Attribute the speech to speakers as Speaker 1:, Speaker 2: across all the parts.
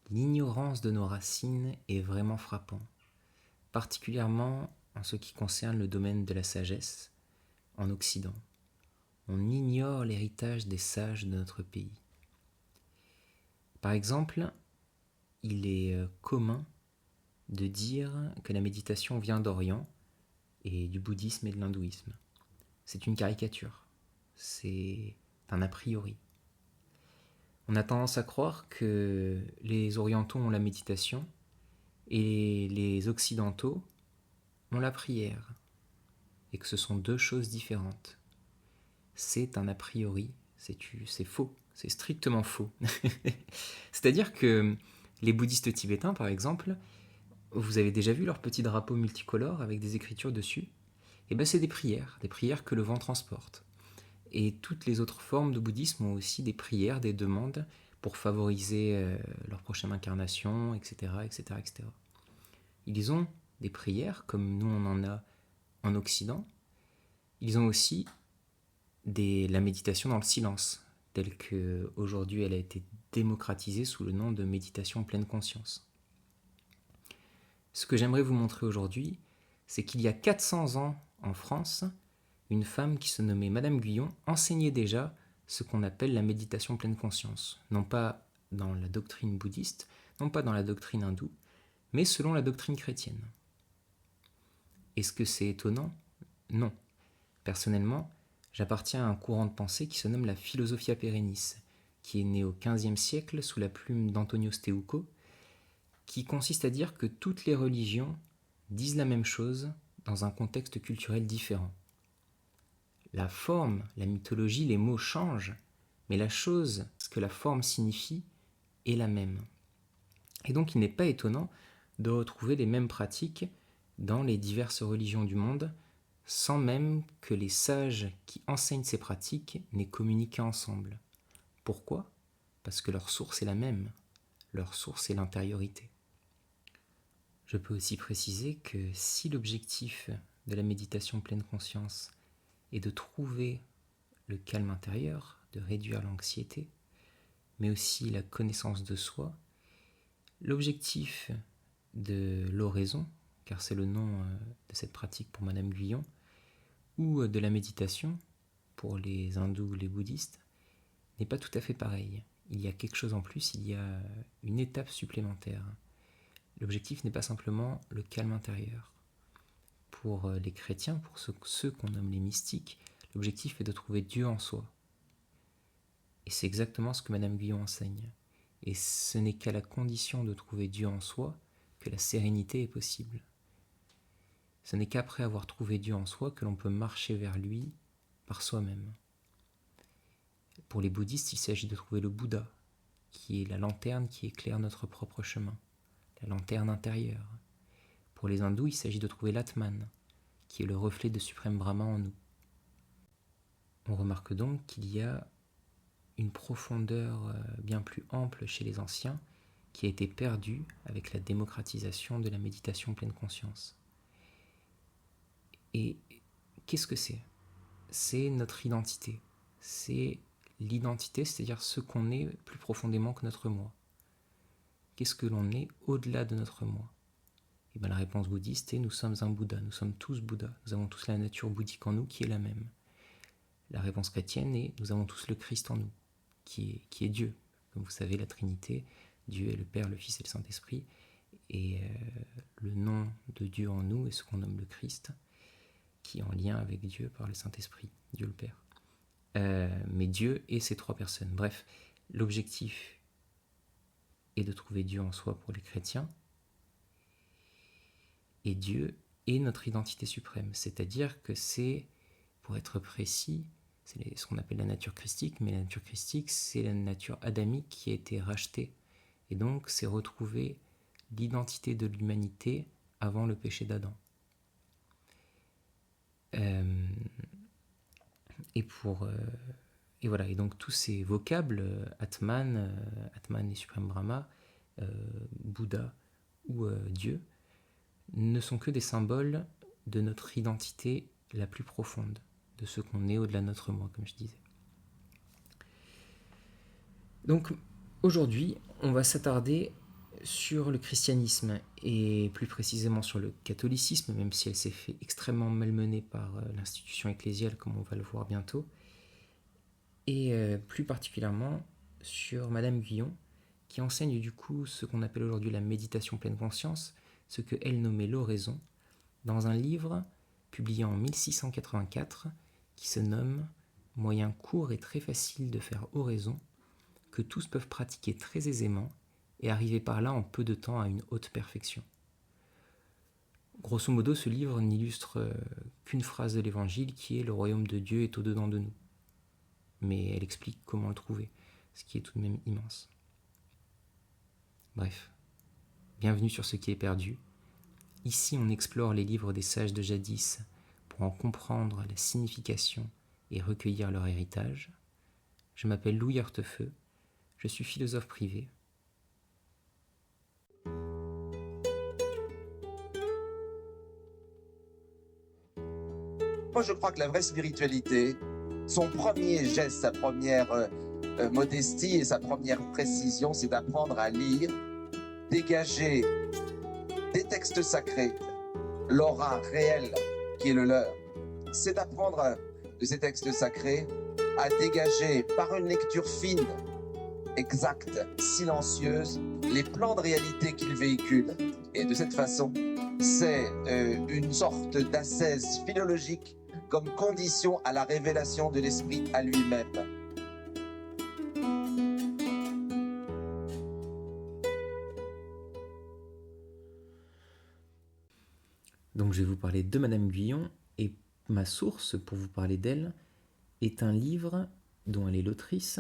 Speaker 1: L'ignorance de nos racines est vraiment frappante, particulièrement en ce qui concerne le domaine de la sagesse en Occident. On ignore l'héritage des sages de notre pays. Par exemple, il est commun de dire que la méditation vient d'Orient et du bouddhisme et de l'hindouisme. C'est une caricature, c'est un a priori. On a tendance à croire que les orientaux ont la méditation et les occidentaux ont la prière, et que ce sont deux choses différentes. C'est un a priori, c'est faux, c'est strictement faux. C'est-à-dire que les bouddhistes tibétains, par exemple, vous avez déjà vu leurs petits drapeaux multicolores avec des écritures dessus? Et bien c'est des prières que le vent transporte. Et toutes les autres formes de bouddhisme ont aussi des prières, des demandes pour favoriser leur prochaine incarnation, etc., etc., etc. Ils ont des prières, comme nous on en a en Occident. Ils ont aussi la méditation dans le silence, telle qu'aujourd'hui elle a été démocratisée sous le nom de méditation pleine conscience. Ce que j'aimerais vous montrer aujourd'hui, c'est qu'il y a 400 ans en France, une femme qui se nommait Madame Guyon enseignait déjà ce qu'on appelle la méditation pleine conscience, non pas dans la doctrine bouddhiste, non pas dans la doctrine hindoue, mais selon la doctrine chrétienne. Est-ce que c'est étonnant? Non. Personnellement, j'appartiens à un courant de pensée qui se nomme la Philosophia Perennis, qui est né au XVe siècle sous la plume d'Antonio Steuco, qui consiste à dire que toutes les religions disent la même chose dans un contexte culturel différent. La forme, la mythologie, les mots changent, mais la chose, ce que la forme signifie, est la même. Et donc il n'est pas étonnant de retrouver les mêmes pratiques dans les diverses religions du monde, sans même que les sages qui enseignent ces pratiques n'aient communiqué ensemble. Pourquoi? Parce que leur source est la même, leur source est l'intériorité. Je peux aussi préciser que si l'objectif de la méditation pleine conscience est de trouver le calme intérieur, de réduire l'anxiété, mais aussi la connaissance de soi, l'objectif de l'oraison, car c'est le nom de cette pratique pour Madame Guyon, ou de la méditation, pour les hindous ou les bouddhistes, n'est pas tout à fait pareil. Il y a quelque chose en plus, il y a une étape supplémentaire. L'objectif n'est pas simplement le calme intérieur. Pour les chrétiens, pour ceux qu'on nomme les mystiques, l'objectif est de trouver Dieu en soi. Et c'est exactement ce que Madame Guyon enseigne. Et ce n'est qu'à la condition de trouver Dieu en soi que la sérénité est possible. Ce n'est qu'après avoir trouvé Dieu en soi que l'on peut marcher vers lui par soi-même. Pour les bouddhistes, il s'agit de trouver le Bouddha, qui est la lanterne qui éclaire notre propre chemin, la lanterne intérieure. Pour les hindous, il s'agit de trouver l'Atman, qui est le reflet de Suprême Brahma en nous. On remarque donc qu'il y a une profondeur bien plus ample chez les anciens qui a été perdue avec la démocratisation de la méditation pleine conscience. Et qu'est-ce que c'est? C'est notre identité. C'est l'identité, c'est-à-dire ce qu'on est plus profondément que notre moi. Qu'est-ce que l'on est au-delà de notre moi? Et bien la réponse bouddhiste est nous sommes un Bouddha, nous sommes tous Bouddhas, nous avons tous la nature bouddhique en nous qui est la même. La réponse chrétienne est nous avons tous le Christ en nous, qui est Dieu. Comme vous savez, la Trinité, Dieu est le Père, le Fils et le Saint-Esprit, et le nom de Dieu en nous est ce qu'on nomme le Christ, qui est en lien avec Dieu par le Saint-Esprit, Dieu le Père. Mais Dieu et ces trois personnes. Bref, l'objectif est de trouver Dieu en soi pour les chrétiens, et Dieu est notre identité suprême, c'est-à-dire que c'est, pour être précis, c'est ce qu'on appelle la nature christique, mais la nature christique, c'est la nature adamique qui a été rachetée, et donc c'est retrouver l'identité de l'humanité avant le péché d'Adam. Et voilà, et donc tous ces vocables, Atman, Atman et Suprême Brahma, Bouddha ou Dieu, ne sont que des symboles de notre identité la plus profonde, de ce qu'on est au-delà de notre moi, comme je disais. Donc aujourd'hui, on va s'attarder Sur le christianisme et plus précisément sur le catholicisme, même si elle s'est fait extrêmement malmener par l'institution ecclésiale, comme on va le voir bientôt, et plus particulièrement sur Madame Guyon, qui enseigne du coup ce qu'on appelle aujourd'hui la méditation pleine conscience, ce qu'elle nommait l'oraison, dans un livre publié en 1684 qui se nomme Moyen court et très facile de faire oraison, que tous peuvent pratiquer très aisément et arriver par là en peu de temps à une haute perfection. Grosso modo, ce livre n'illustre qu'une phrase de l'Évangile qui est « Le royaume de Dieu est au-dedans de nous ». Mais elle explique comment le trouver, ce qui est tout de même immense. Bref, bienvenue sur Ce qui est perdu. Ici, on explore les livres des sages de jadis pour en comprendre la signification et recueillir leur héritage. Je m'appelle Louis Hortefeux, je suis philosophe privé.
Speaker 2: Moi, je crois que la vraie spiritualité, son premier geste, sa première modestie et sa première précision, c'est d'apprendre à lire, dégager des textes sacrés, l'aura réelle qui est le leur. C'est d'apprendre de ces textes sacrés à dégager par une lecture fine, exacte, silencieuse, les plans de réalité qu'ils véhiculent. Et de cette façon, c'est une sorte d'ascèse philologique comme condition à la révélation de l'esprit à lui-même.
Speaker 1: Donc je vais vous parler de Madame Guyon, et ma source pour vous parler d'elle est un livre dont elle est l'autrice,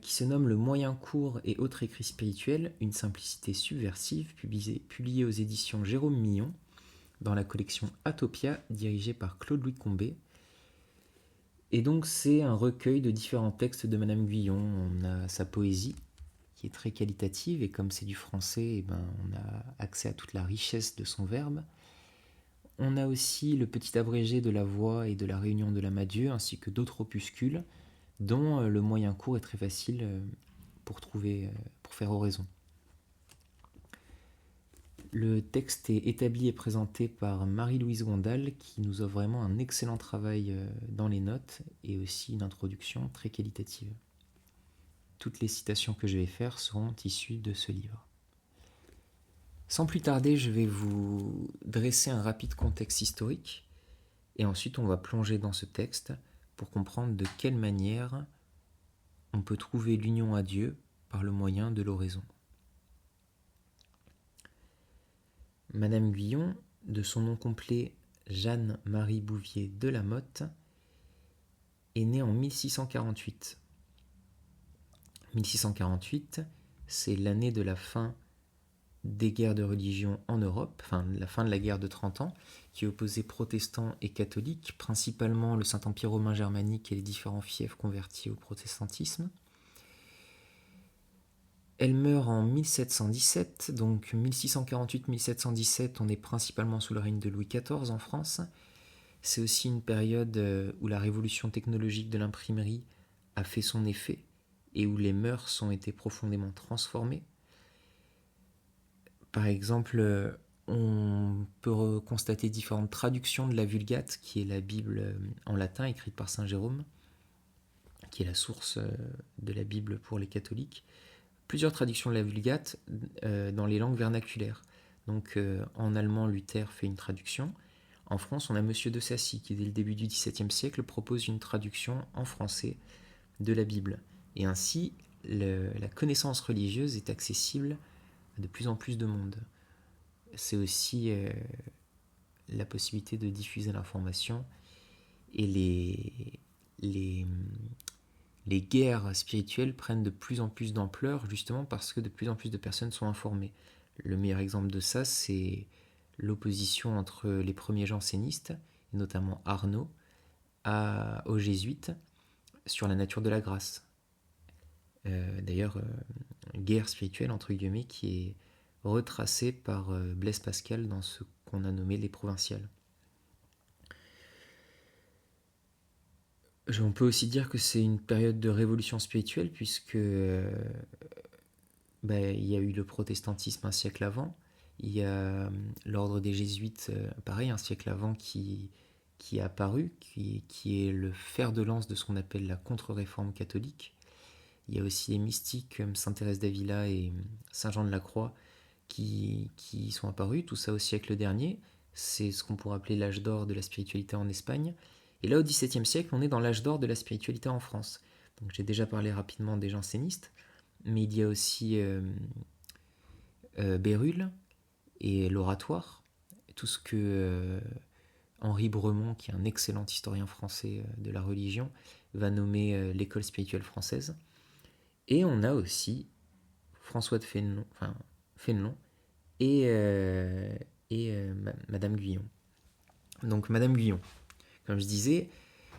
Speaker 1: qui se nomme Le moyen court et autres écrits spirituels, une simplicité subversive, publié aux éditions Jérôme Millon, dans la collection Atopia, dirigée par Claude-Louis Combet. Et donc c'est un recueil de différents textes de Madame Guyon. On a sa poésie, qui est très qualitative, et comme c'est du français, on a accès à toute la richesse de son verbe. On a aussi le petit abrégé de la voix et de la réunion de l'âme à Dieu, ainsi que d'autres opuscules, dont le moyen court est très facile pour faire oraison. Le texte est établi et présenté par Marie-Louise Gondal, qui nous offre vraiment un excellent travail dans les notes et aussi une introduction très qualitative. Toutes les citations que je vais faire seront issues de ce livre. Sans plus tarder, je vais vous dresser un rapide contexte historique et ensuite on va plonger dans ce texte pour comprendre de quelle manière on peut trouver l'union à Dieu par le moyen de l'oraison. Madame Guyon, de son nom complet Jeanne-Marie Bouvier de la Motte, est née en 1648. 1648, c'est l'année de la fin des guerres de religion en Europe, la fin de la guerre de 30 ans, qui opposait protestants et catholiques, principalement le Saint-Empire romain germanique et les différents fiefs convertis au protestantisme. Elle meurt en 1717, donc 1648-1717, on est principalement sous le règne de Louis XIV en France. C'est aussi une période où la révolution technologique de l'imprimerie a fait son effet et où les mœurs ont été profondément transformées. Par exemple, on peut constater différentes traductions de la Vulgate, qui est la Bible en latin écrite par Saint Jérôme, qui est la source de la Bible pour les catholiques. Plusieurs traductions de la Vulgate dans les langues vernaculaires. Donc en allemand, Luther fait une traduction. En France, on a Monsieur de Sacy qui, dès le début du XVIIe siècle, propose une traduction en français de la Bible. Et ainsi, la connaissance religieuse est accessible à de plus en plus de monde. C'est aussi la possibilité de diffuser l'information et les guerres spirituelles prennent de plus en plus d'ampleur justement parce que de plus en plus de personnes sont informées. Le meilleur exemple de ça, c'est l'opposition entre les premiers jansénistes, notamment Arnaud, aux jésuites sur la nature de la grâce. D'ailleurs, guerre spirituelle entre guillemets qui est retracée par Blaise Pascal dans ce qu'on a nommé les provinciales. On peut aussi dire que c'est une période de révolution spirituelle puisque il y a eu le protestantisme un siècle avant, il y a l'ordre des jésuites, pareil, un siècle avant, qui est apparu, qui est le fer de lance de ce qu'on appelle la contre-réforme catholique. Il y a aussi les mystiques comme sainte Thérèse d'Avila et saint Jean de la Croix qui sont apparus, tout ça au siècle dernier. C'est ce qu'on pourrait appeler l'âge d'or de la spiritualité en Espagne. Et là, au XVIIe siècle, on est dans l'âge d'or de la spiritualité en France. Donc j'ai déjà parlé rapidement des jansénistes, mais il y a aussi Bérulle et l'oratoire, tout ce que Henri Bremont, qui est un excellent historien français de la religion, va nommer l'école spirituelle française. Et on a aussi François de Fénelon et Madame Guyon. Donc Madame Guyon, comme je disais,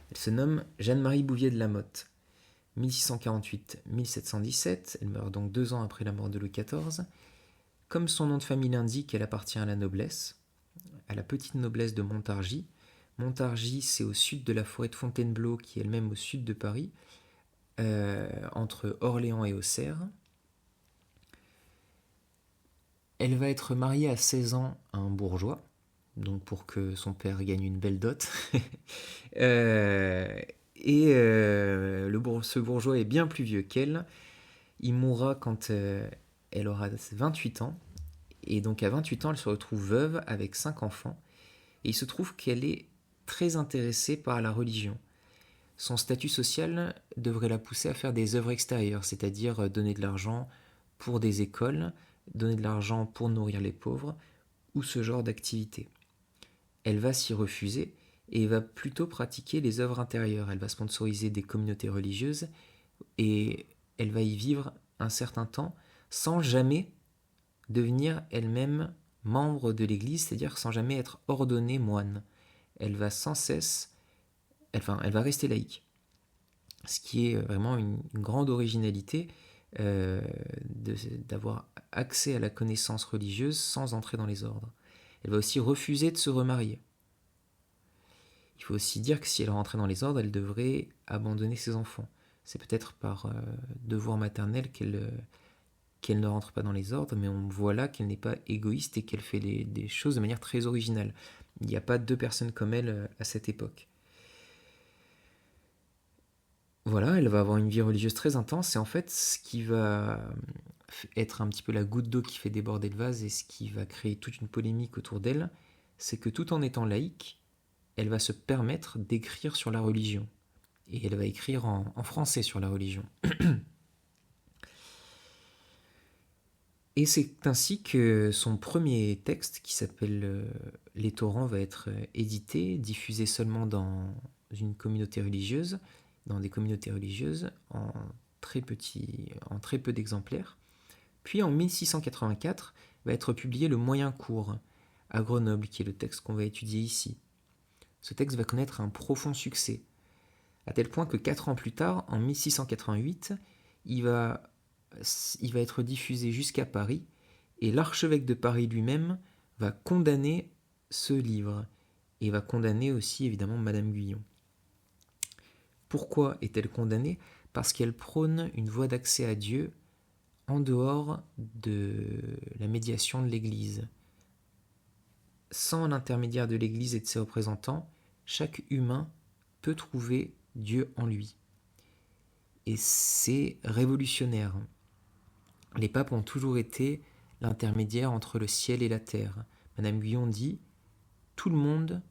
Speaker 1: elle se nomme Jeanne-Marie Bouvier de la Motte. 1648-1717, elle meurt donc 2 ans après la mort de Louis XIV. Comme son nom de famille l'indique, elle appartient à la noblesse, à la petite noblesse de Montargis. Montargis, c'est au sud de la forêt de Fontainebleau, qui est elle-même au sud de Paris, entre Orléans et Auxerre. Elle va être mariée à 16 ans à un bourgeois, donc pour que son père gagne une belle dot. Ce bourgeois est bien plus vieux qu'elle. Il mourra quand elle aura 28 ans. Et donc à 28 ans, elle se retrouve veuve avec 5 enfants. Et il se trouve qu'elle est très intéressée par la religion. Son statut social devrait la pousser à faire des œuvres extérieures, c'est-à-dire donner de l'argent pour des écoles, donner de l'argent pour nourrir les pauvres, ou ce genre d'activité. Elle va s'y refuser et va plutôt pratiquer les œuvres intérieures. Elle va sponsoriser des communautés religieuses et elle va y vivre un certain temps sans jamais devenir elle-même membre de l'Église, c'est-à-dire sans jamais être ordonnée moine. Elle va sans cesse, elle va rester laïque. Ce qui est vraiment une grande originalité d'avoir accès à la connaissance religieuse sans entrer dans les ordres. Elle va aussi refuser de se remarier. Il faut aussi dire que si elle rentrait dans les ordres, elle devrait abandonner ses enfants. C'est peut-être par devoir maternel qu'elle ne rentre pas dans les ordres, mais on voit là qu'elle n'est pas égoïste et qu'elle fait des choses de manière très originale. Il n'y a pas 2 personnes comme elle à cette époque. Voilà, elle va avoir une vie religieuse très intense, et en fait, ce qui va être un petit peu la goutte d'eau qui fait déborder le vase et ce qui va créer toute une polémique autour d'elle, c'est que tout en étant laïque, elle va se permettre d'écrire sur la religion. Et elle va écrire en français sur la religion. Et c'est ainsi que son premier texte, qui s'appelle Les Torrents, va être édité, diffusé seulement dans une communauté religieuse, dans des communautés religieuses, en très peu d'exemplaires. Puis en 1684 va être publié le Moyen Cours à Grenoble, qui est le texte qu'on va étudier ici. Ce texte va connaître un profond succès, à tel point que 4 ans plus tard, en 1688, il va être diffusé jusqu'à Paris, et l'archevêque de Paris lui-même va condamner ce livre, et va condamner aussi évidemment Madame Guyon. Pourquoi est-elle condamnée ? Parce qu'elle prône une voie d'accès à Dieu en dehors de la médiation de l'Église. Sans l'intermédiaire de l'Église et de ses représentants, chaque humain peut trouver Dieu en lui. Et c'est révolutionnaire. Les papes ont toujours été l'intermédiaire entre le ciel et la terre. Madame Guyon dit « Tout le monde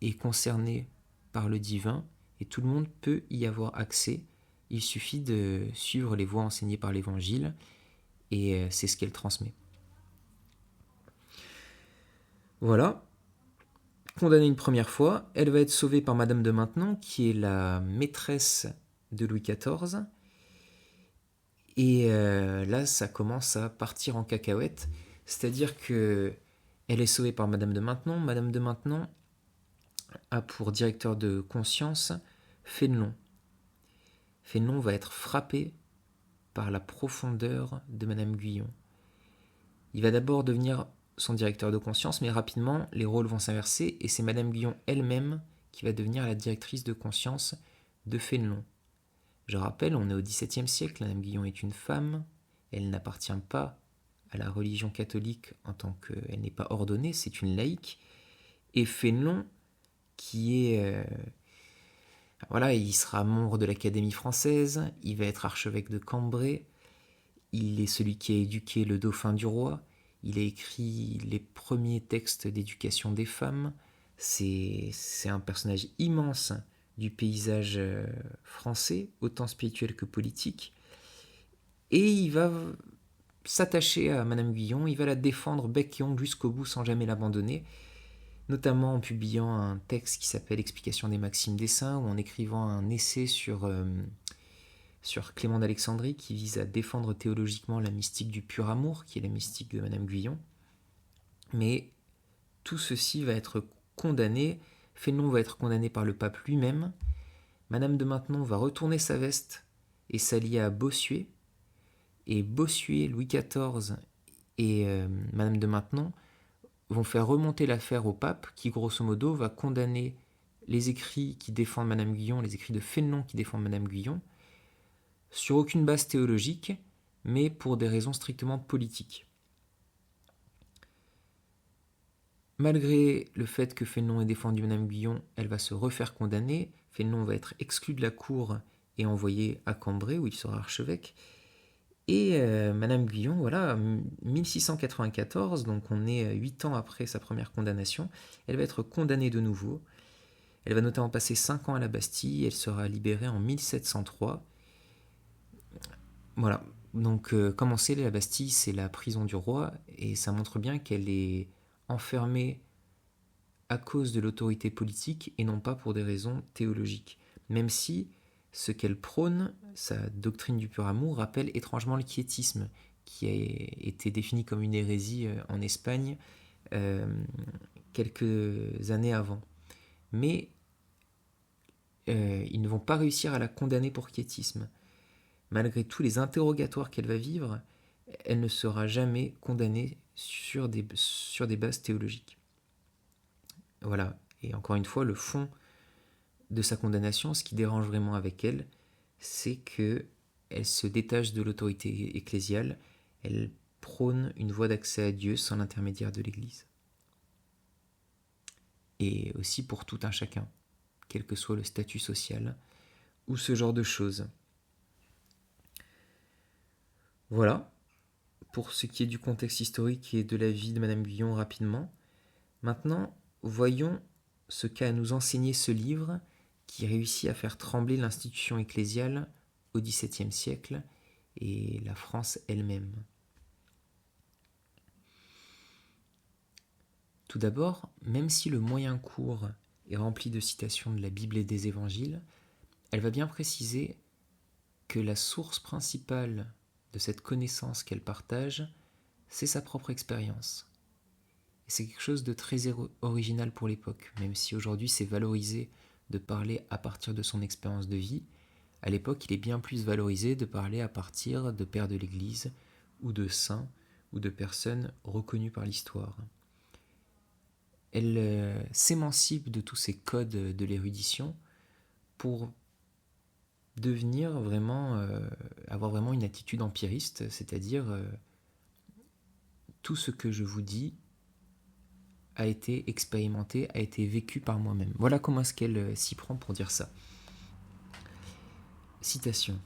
Speaker 1: est concerné par le divin et tout le monde peut y avoir accès. Il suffit de suivre les voies enseignées par l'Évangile et c'est ce qu'elle transmet. » Voilà. Condamnée une première fois, elle va être sauvée par Madame de Maintenon, qui est la maîtresse de Louis XIV. Et là, ça commence à partir en cacahuète. C'est-à-dire que elle est sauvée par Madame de Maintenon. Madame de Maintenon a pour directeur de conscience Fénelon. Fénelon va être frappé par la profondeur de Madame Guyon. Il va d'abord devenir son directeur de conscience, mais rapidement, les rôles vont s'inverser et c'est Madame Guyon elle-même qui va devenir la directrice de conscience de Fénelon. Je rappelle, on est au XVIIe siècle, Madame Guyon est une femme, elle n'appartient pas à la religion catholique en tant qu'elle n'est pas ordonnée, c'est une laïque. Et Fénelon, qui est... voilà, il sera membre de l'Académie française, il va être archevêque de Cambrai, il est celui qui a éduqué le dauphin du roi, il a écrit les premiers textes d'éducation des femmes, c'est un personnage immense du paysage français, autant spirituel que politique, et il va s'attacher à Madame Guyon, il va la défendre bec et ongle jusqu'au bout sans jamais l'abandonner, notamment en publiant un texte qui s'appelle Explication des maximes des saints, ou en écrivant un essai sur Clément d'Alexandrie qui vise à défendre théologiquement la mystique du pur amour, qui est la mystique de Madame Guyon. Mais tout ceci va être condamné, Fénelon va être condamné par le pape lui-même, Madame de Maintenon va retourner sa veste et s'allier à Bossuet, et Bossuet, Louis XIV et Madame de Maintenon vont faire remonter l'affaire au pape, qui grosso modo va condamner les écrits qui défendent Madame Guyon, les écrits de Fénelon qui défendent Madame Guyon, sur aucune base théologique, mais pour des raisons strictement politiques. Malgré le fait que Fénelon ait défendu Madame Guyon, elle va se refaire condamner, Fénelon va être exclu de la cour et envoyé à Cambrai, où il sera archevêque. Et Madame Guyon, voilà, 1694, donc on est 8 ans après sa première condamnation, elle va être condamnée de nouveau. Elle va notamment passer 5 ans à la Bastille, elle sera libérée en 1703. Voilà, donc comme on sait, la Bastille, c'est la prison du roi, et ça montre bien qu'elle est enfermée à cause de l'autorité politique et non pas pour des raisons théologiques. Même si ce qu'elle prône, sa doctrine du pur amour, rappelle étrangement le quiétisme, qui a été défini comme une hérésie en Espagne quelques années avant. Mais ils ne vont pas réussir à la condamner pour quiétisme. Malgré tous les interrogatoires qu'elle va vivre, elle ne sera jamais condamnée sur des bases théologiques. Voilà, et encore une fois, le fond de sa condamnation, ce qui dérange vraiment avec elle, c'est qu'elle se détache de l'autorité ecclésiale, elle prône une voie d'accès à Dieu sans l'intermédiaire de l'Église. Et aussi pour tout un chacun, quel que soit le statut social, ou ce genre de choses. Voilà, pour ce qui est du contexte historique et de la vie de Madame Guyon rapidement. Maintenant, voyons ce qu'a à nous enseigner ce livre qui réussit à faire trembler l'institution ecclésiale au XVIIe siècle et la France elle-même. Tout d'abord, même si le moyen court est rempli de citations de la Bible et des évangiles, elle va bien préciser que la source principale de cette connaissance qu'elle partage, c'est sa propre expérience. Et c'est quelque chose de très original pour l'époque, même si aujourd'hui c'est valorisé de parler à partir de son expérience de vie. À l'époque, il est bien plus valorisé de parler à partir de pères de l'Église, ou de saints, ou de personnes reconnues par l'histoire. Elle s'émancipe de tous ces codes de l'érudition pour devenir vraiment, avoir vraiment une attitude empiriste, c'est-à-dire tout ce que je vous dis a été expérimenté, a été vécu par moi-même. Voilà comment est-ce qu'elle s'y prend pour dire ça. Citation.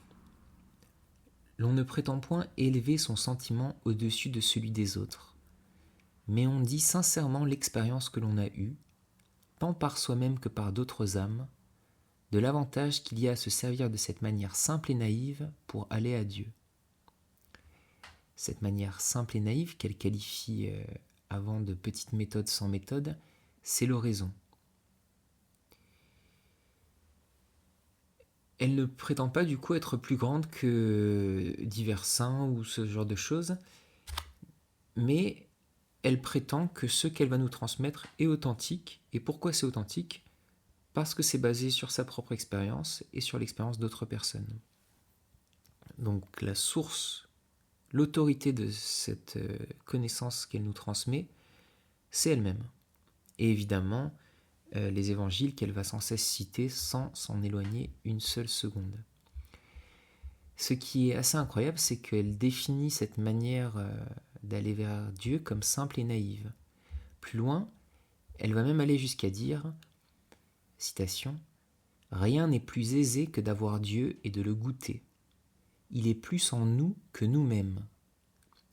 Speaker 1: L'on ne prétend point élever son sentiment au-dessus de celui des autres, mais on dit sincèrement l'expérience que l'on a eue, tant par soi-même que par d'autres âmes, de l'avantage qu'il y a à se servir de cette manière simple et naïve pour aller à Dieu. Cette manière simple et naïve qu'elle qualifie avant de petite méthode sans méthode, c'est l'oraison. Elle ne prétend pas du coup être plus grande que divers saints ou ce genre de choses, mais elle prétend que ce qu'elle va nous transmettre est authentique. Et pourquoi c'est authentique ? Parce que c'est basé sur sa propre expérience et sur l'expérience d'autres personnes. Donc la source, l'autorité de cette connaissance qu'elle nous transmet, c'est elle-même. Et évidemment, les évangiles qu'elle va sans cesse citer sans s'en éloigner une seule seconde. Ce qui est assez incroyable, c'est qu'elle définit cette manière d'aller vers Dieu comme simple et naïve. Plus loin, elle va même aller jusqu'à dire, citation, « Rien n'est plus aisé que d'avoir Dieu et de le goûter. Il est plus en nous que nous-mêmes.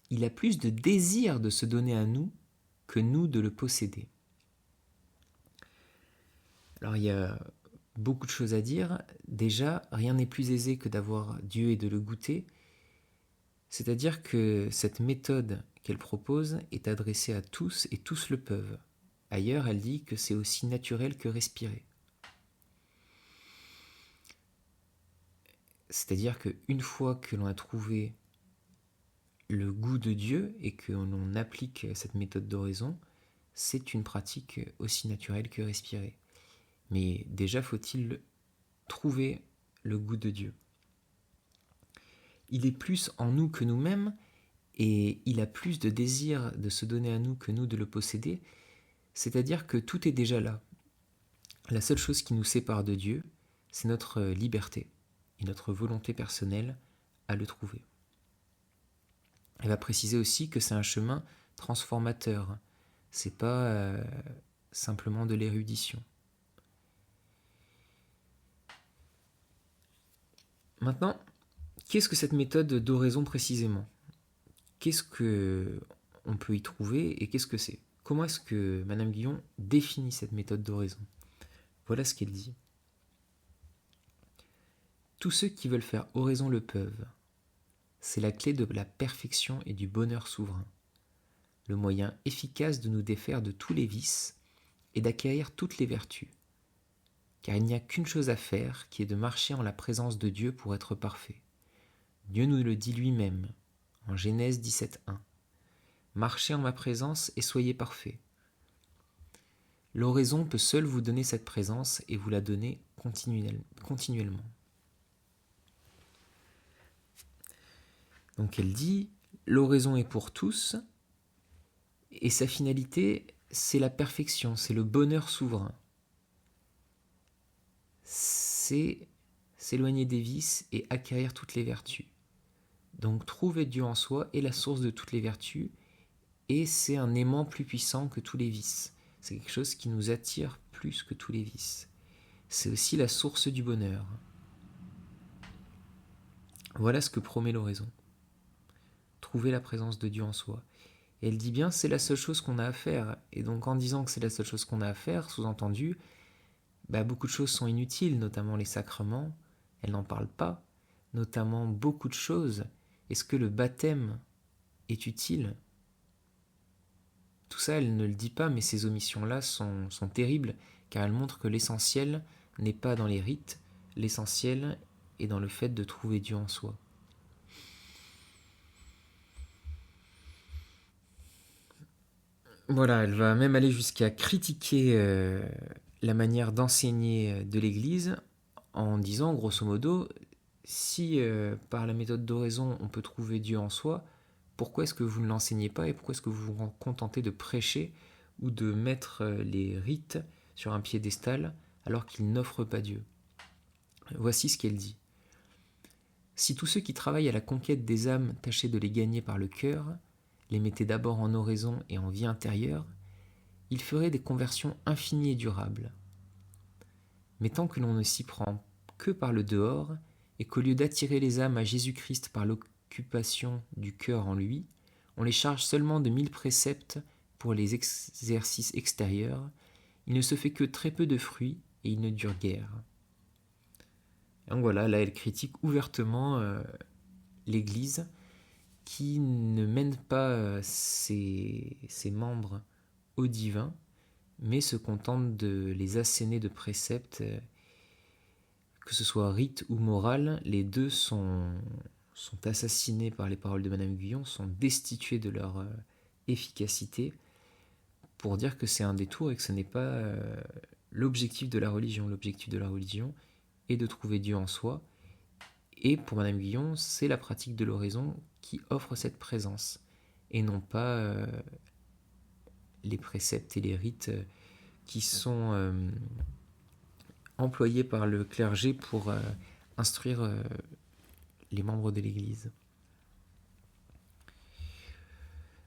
Speaker 1: Il a plus de désir de se donner à nous que nous de le posséder. » Alors il y a beaucoup de choses à dire. Déjà, rien n'est plus aisé que d'avoir Dieu et de le goûter. C'est-à-dire que cette méthode qu'elle propose est adressée à tous et tous le peuvent. Ailleurs, elle dit que c'est aussi naturel que respirer. C'est-à-dire qu'une fois que l'on a trouvé le goût de Dieu et que l'on applique cette méthode d'oraison, c'est une pratique aussi naturelle que respirer. Mais déjà faut-il trouver le goût de Dieu. Il est plus en nous que nous-mêmes et il a plus de désir de se donner à nous que nous de le posséder, c'est-à-dire que tout est déjà là. La seule chose qui nous sépare de Dieu, c'est notre liberté et notre volonté personnelle à le trouver. Elle va préciser aussi que c'est un chemin transformateur, c'est pas simplement de l'érudition. Maintenant, qu'est-ce que cette méthode d'oraison précisément ? Qu'est-ce qu'on peut y trouver et qu'est-ce que c'est ? Comment est-ce que Madame Guyon définit cette méthode d'oraison ? Voilà ce qu'elle dit. Tous ceux qui veulent faire oraison le peuvent. C'est la clé de la perfection et du bonheur souverain. Le moyen efficace de nous défaire de tous les vices et d'acquérir toutes les vertus. Car il n'y a qu'une chose à faire qui est de marcher en la présence de Dieu pour être parfait. Dieu nous le dit lui-même, en Genèse 17.1. Marchez en ma présence et soyez parfaits. L'oraison peut seule vous donner cette présence et vous la donner continuellement. Donc elle dit, l'oraison est pour tous, et sa finalité, c'est la perfection, c'est le bonheur souverain. C'est s'éloigner des vices et acquérir toutes les vertus. Donc trouver Dieu en soi est la source de toutes les vertus, et c'est un aimant plus puissant que tous les vices. C'est quelque chose qui nous attire plus que tous les vices. C'est aussi la source du bonheur. Voilà ce que promet l'oraison. Trouver la présence de Dieu en soi. Et elle dit bien, c'est la seule chose qu'on a à faire. Et donc en disant que c'est la seule chose qu'on a à faire, sous-entendu, beaucoup de choses sont inutiles, notamment les sacrements. Elle n'en parle pas. Notamment beaucoup de choses. Est-ce que le baptême est utile ? Tout ça, elle ne le dit pas, mais ces omissions-là sont terribles, car elles montrent que l'essentiel n'est pas dans les rites, l'essentiel est dans le fait de trouver Dieu en soi. Voilà, elle va même aller jusqu'à critiquer la manière d'enseigner de l'Église en disant, grosso modo, si par la méthode d'oraison on peut trouver Dieu en soi, pourquoi est-ce que vous ne l'enseignez pas et pourquoi est-ce que vous vous contentez de prêcher ou de mettre les rites sur un piédestal alors qu'ils n'offrent pas Dieu ? Voici ce qu'elle dit. Si tous ceux qui travaillent à la conquête des âmes tâchaient de les gagner par le cœur, les mettaient d'abord en oraison et en vie intérieure, ils feraient des conversions infinies et durables. Mais tant que l'on ne s'y prend que par le dehors, et qu'au lieu d'attirer les âmes à Jésus-Christ par l'occupation du cœur en lui, on les charge seulement de 1000 préceptes pour les exercices extérieurs, il ne se fait que très peu de fruits et il ne dure guère. Et donc voilà, là elle critique ouvertement l'Église qui ne mène pas ses membres au divin, mais se contente de les asséner de préceptes, que ce soit rite ou morale, les deux sont assassinés par les paroles de Madame Guyon, sont destitués de leur efficacité, pour dire que c'est un détour et que ce n'est pas l'objectif de la religion. L'objectif de la religion est de trouver Dieu en soi, et pour Madame Guyon, c'est la pratique de l'oraison qui offre cette présence, et non pas les préceptes et les rites qui sont employés par le clergé pour instruire les membres de l'Église.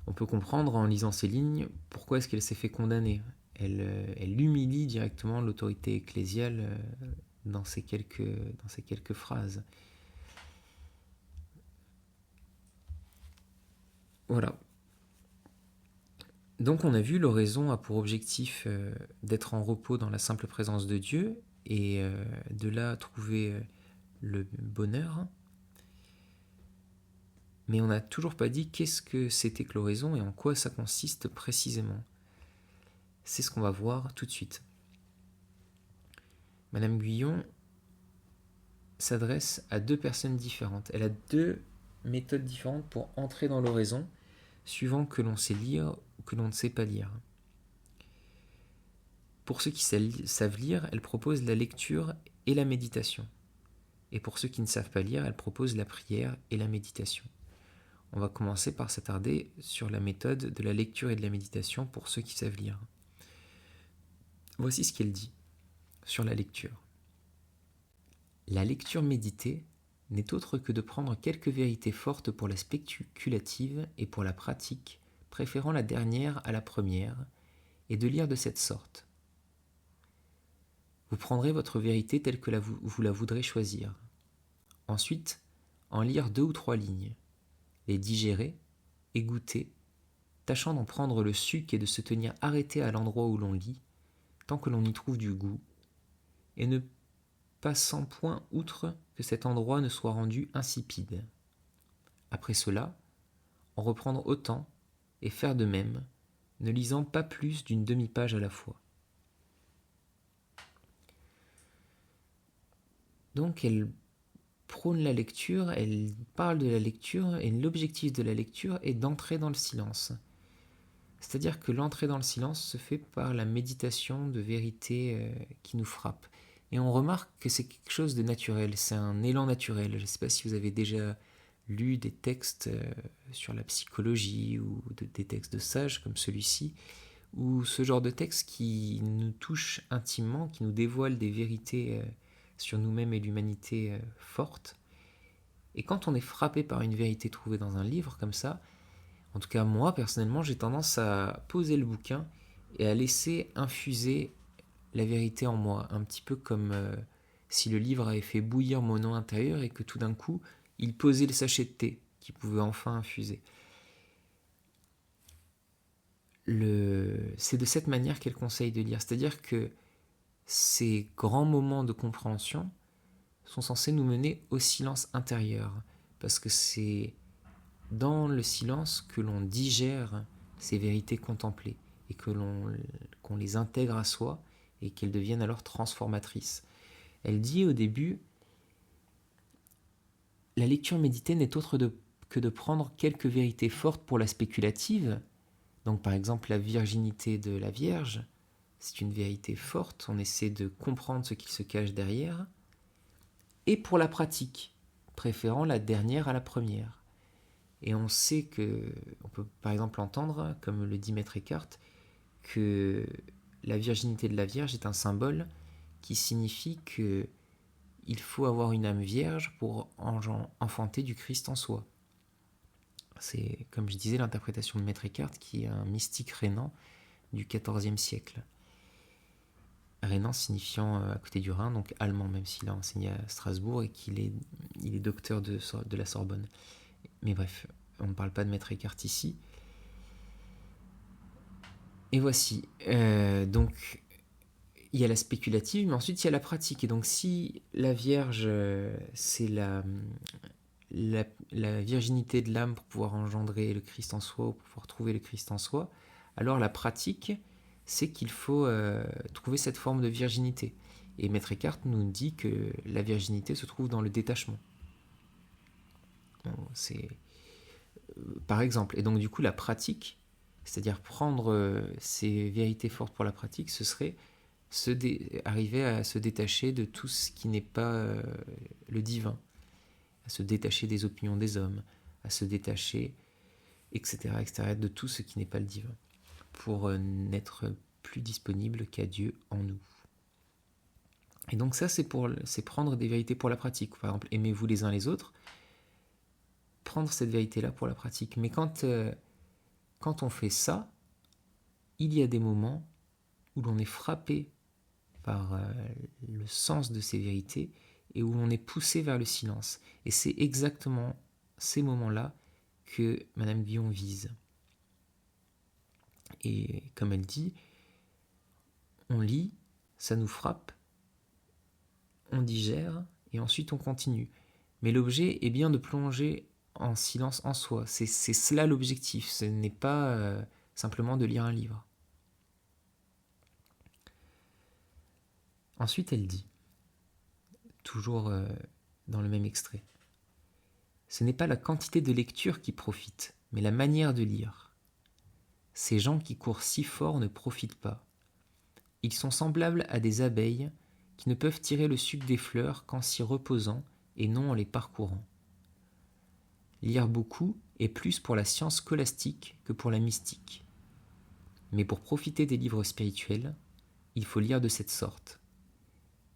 Speaker 1: On peut comprendre en lisant ces lignes pourquoi est-ce qu'elle s'est fait condamner. Elle humilie directement l'autorité ecclésiale dans ces quelques phrases. Voilà. Donc on a vu, l'oraison a pour objectif d'être en repos dans la simple présence de Dieu et de là trouver le bonheur. Mais on n'a toujours pas dit qu'est-ce que c'était que l'oraison et en quoi ça consiste précisément. C'est ce qu'on va voir tout de suite. Madame Guyon s'adresse à deux personnes différentes. Elle a deux méthodes différentes pour entrer dans l'oraison, suivant que l'on sait lire ou que l'on ne sait pas lire. Pour ceux qui savent lire, elle propose la lecture et la méditation. Et pour ceux qui ne savent pas lire, elle propose la prière et la méditation. On va commencer par s'attarder sur la méthode de la lecture et de la méditation pour ceux qui savent lire. Voici ce qu'elle dit sur la lecture. La lecture méditée n'est autre que de prendre quelques vérités fortes pour la spéculative et pour la pratique, préférant la dernière à la première, et de lire de cette sorte. Vous prendrez votre vérité telle que vous la voudrez choisir. Ensuite, en lire 2 ou 3 lignes, les digérer, égoutter, tâchant d'en prendre le suc et de se tenir arrêté à l'endroit où l'on lit, tant que l'on y trouve du goût, et ne passant point outre que cet endroit ne soit rendu insipide. Après cela, en reprendre autant et faire de même, ne lisant pas plus d'une demi-page à la fois. Donc elle prône la lecture, elle parle de la lecture, et l'objectif de la lecture est d'entrer dans le silence. C'est-à-dire que l'entrée dans le silence se fait par la méditation de vérité qui nous frappe. Et on remarque que c'est quelque chose de naturel, c'est un élan naturel. Je ne sais pas si vous avez déjà lu des textes sur la psychologie ou des textes de sages comme celui-ci, ou ce genre de texte qui nous touche intimement, qui nous dévoile des vérités sur nous-mêmes et l'humanité fortes. Et quand on est frappé par une vérité trouvée dans un livre comme ça, en tout cas moi personnellement, j'ai tendance à poser le bouquin et à laisser infuser la vérité en moi, un petit peu comme si le livre avait fait bouillir mon eau intérieure et que tout d'un coup, il posait le sachet de thé qui pouvait enfin infuser. C'est de cette manière qu'elle conseille de lire, c'est-à-dire que ces grands moments de compréhension sont censés nous mener au silence intérieur, parce que c'est dans le silence que l'on digère ces vérités contemplées et qu'on les intègre à soi et qu'elles deviennent alors transformatrices. Elle dit au début, la lecture méditée n'est autre que de prendre quelques vérités fortes pour la spéculative, donc par exemple la virginité de la Vierge, c'est une vérité forte, on essaie de comprendre ce qui se cache derrière, et pour la pratique, préférant la dernière à la première. Et on sait on peut par exemple entendre, comme le dit Maître Eckhart, que la virginité de la Vierge est un symbole qui signifie qu'il faut avoir une âme vierge pour enfanter du Christ en soi. C'est, comme je disais, l'interprétation de Maître Eckhart, qui est un mystique rhénan du XIVe siècle. Rhénan signifiant à côté du Rhin, donc allemand, même s'il a enseigné à Strasbourg et il est docteur de la Sorbonne. Mais bref, on ne parle pas de Maître Eckhart ici. Et voici, donc il y a la spéculative, mais ensuite il y a la pratique. Et donc si la Vierge, c'est la virginité de l'âme pour pouvoir engendrer le Christ en soi, ou pour pouvoir trouver le Christ en soi, alors la pratique, c'est qu'il faut trouver cette forme de virginité. Et Maître Eckhart nous dit que la virginité se trouve dans le détachement. Bon, c'est par exemple. Et donc du coup la pratique, c'est-à-dire prendre ces vérités fortes pour la pratique, ce serait arriver à se détacher de tout ce qui n'est pas le divin, à se détacher des opinions des hommes, à se détacher, etc., de tout ce qui n'est pas le divin, pour n'être plus disponible qu'à Dieu en nous. Et donc ça, c'est prendre des vérités pour la pratique. Par exemple, aimez-vous les uns les autres. prendre cette vérité-là pour la pratique. Mais quand on fait ça, il y a des moments où l'on est frappé par le sens de ces vérités et où l'on est poussé vers le silence. Et c'est exactement ces moments-là que Madame Guyon vise. Et comme elle dit, on lit, ça nous frappe, on digère et ensuite on continue. Mais l'objet est bien de plonger en silence en soi. C'est cela l'objectif, ce n'est pas simplement de lire un livre. Ensuite, elle dit, toujours dans le même extrait, « Ce n'est pas la quantité de lecture qui profite, mais la manière de lire. Ces gens qui courent si fort ne profitent pas. Ils sont semblables à des abeilles qui ne peuvent tirer le sucre des fleurs qu'en s'y reposant et non en les parcourant. Lire beaucoup est plus pour la science scolastique que pour la mystique. Mais pour profiter des livres spirituels, il faut lire de cette sorte.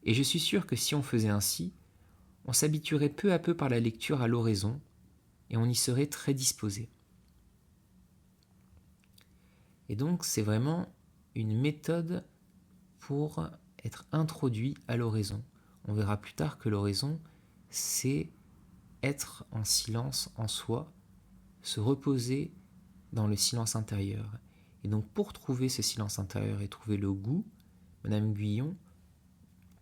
Speaker 1: Et je suis sûr que si on faisait ainsi, on s'habituerait peu à peu par la lecture à l'oraison et on y serait très disposé. » Et donc c'est vraiment une méthode pour être introduit à l'oraison. On verra plus tard que l'oraison, c'est être en silence en soi, se reposer dans le silence intérieur. Et donc pour trouver ce silence intérieur et trouver le goût, Madame Guyon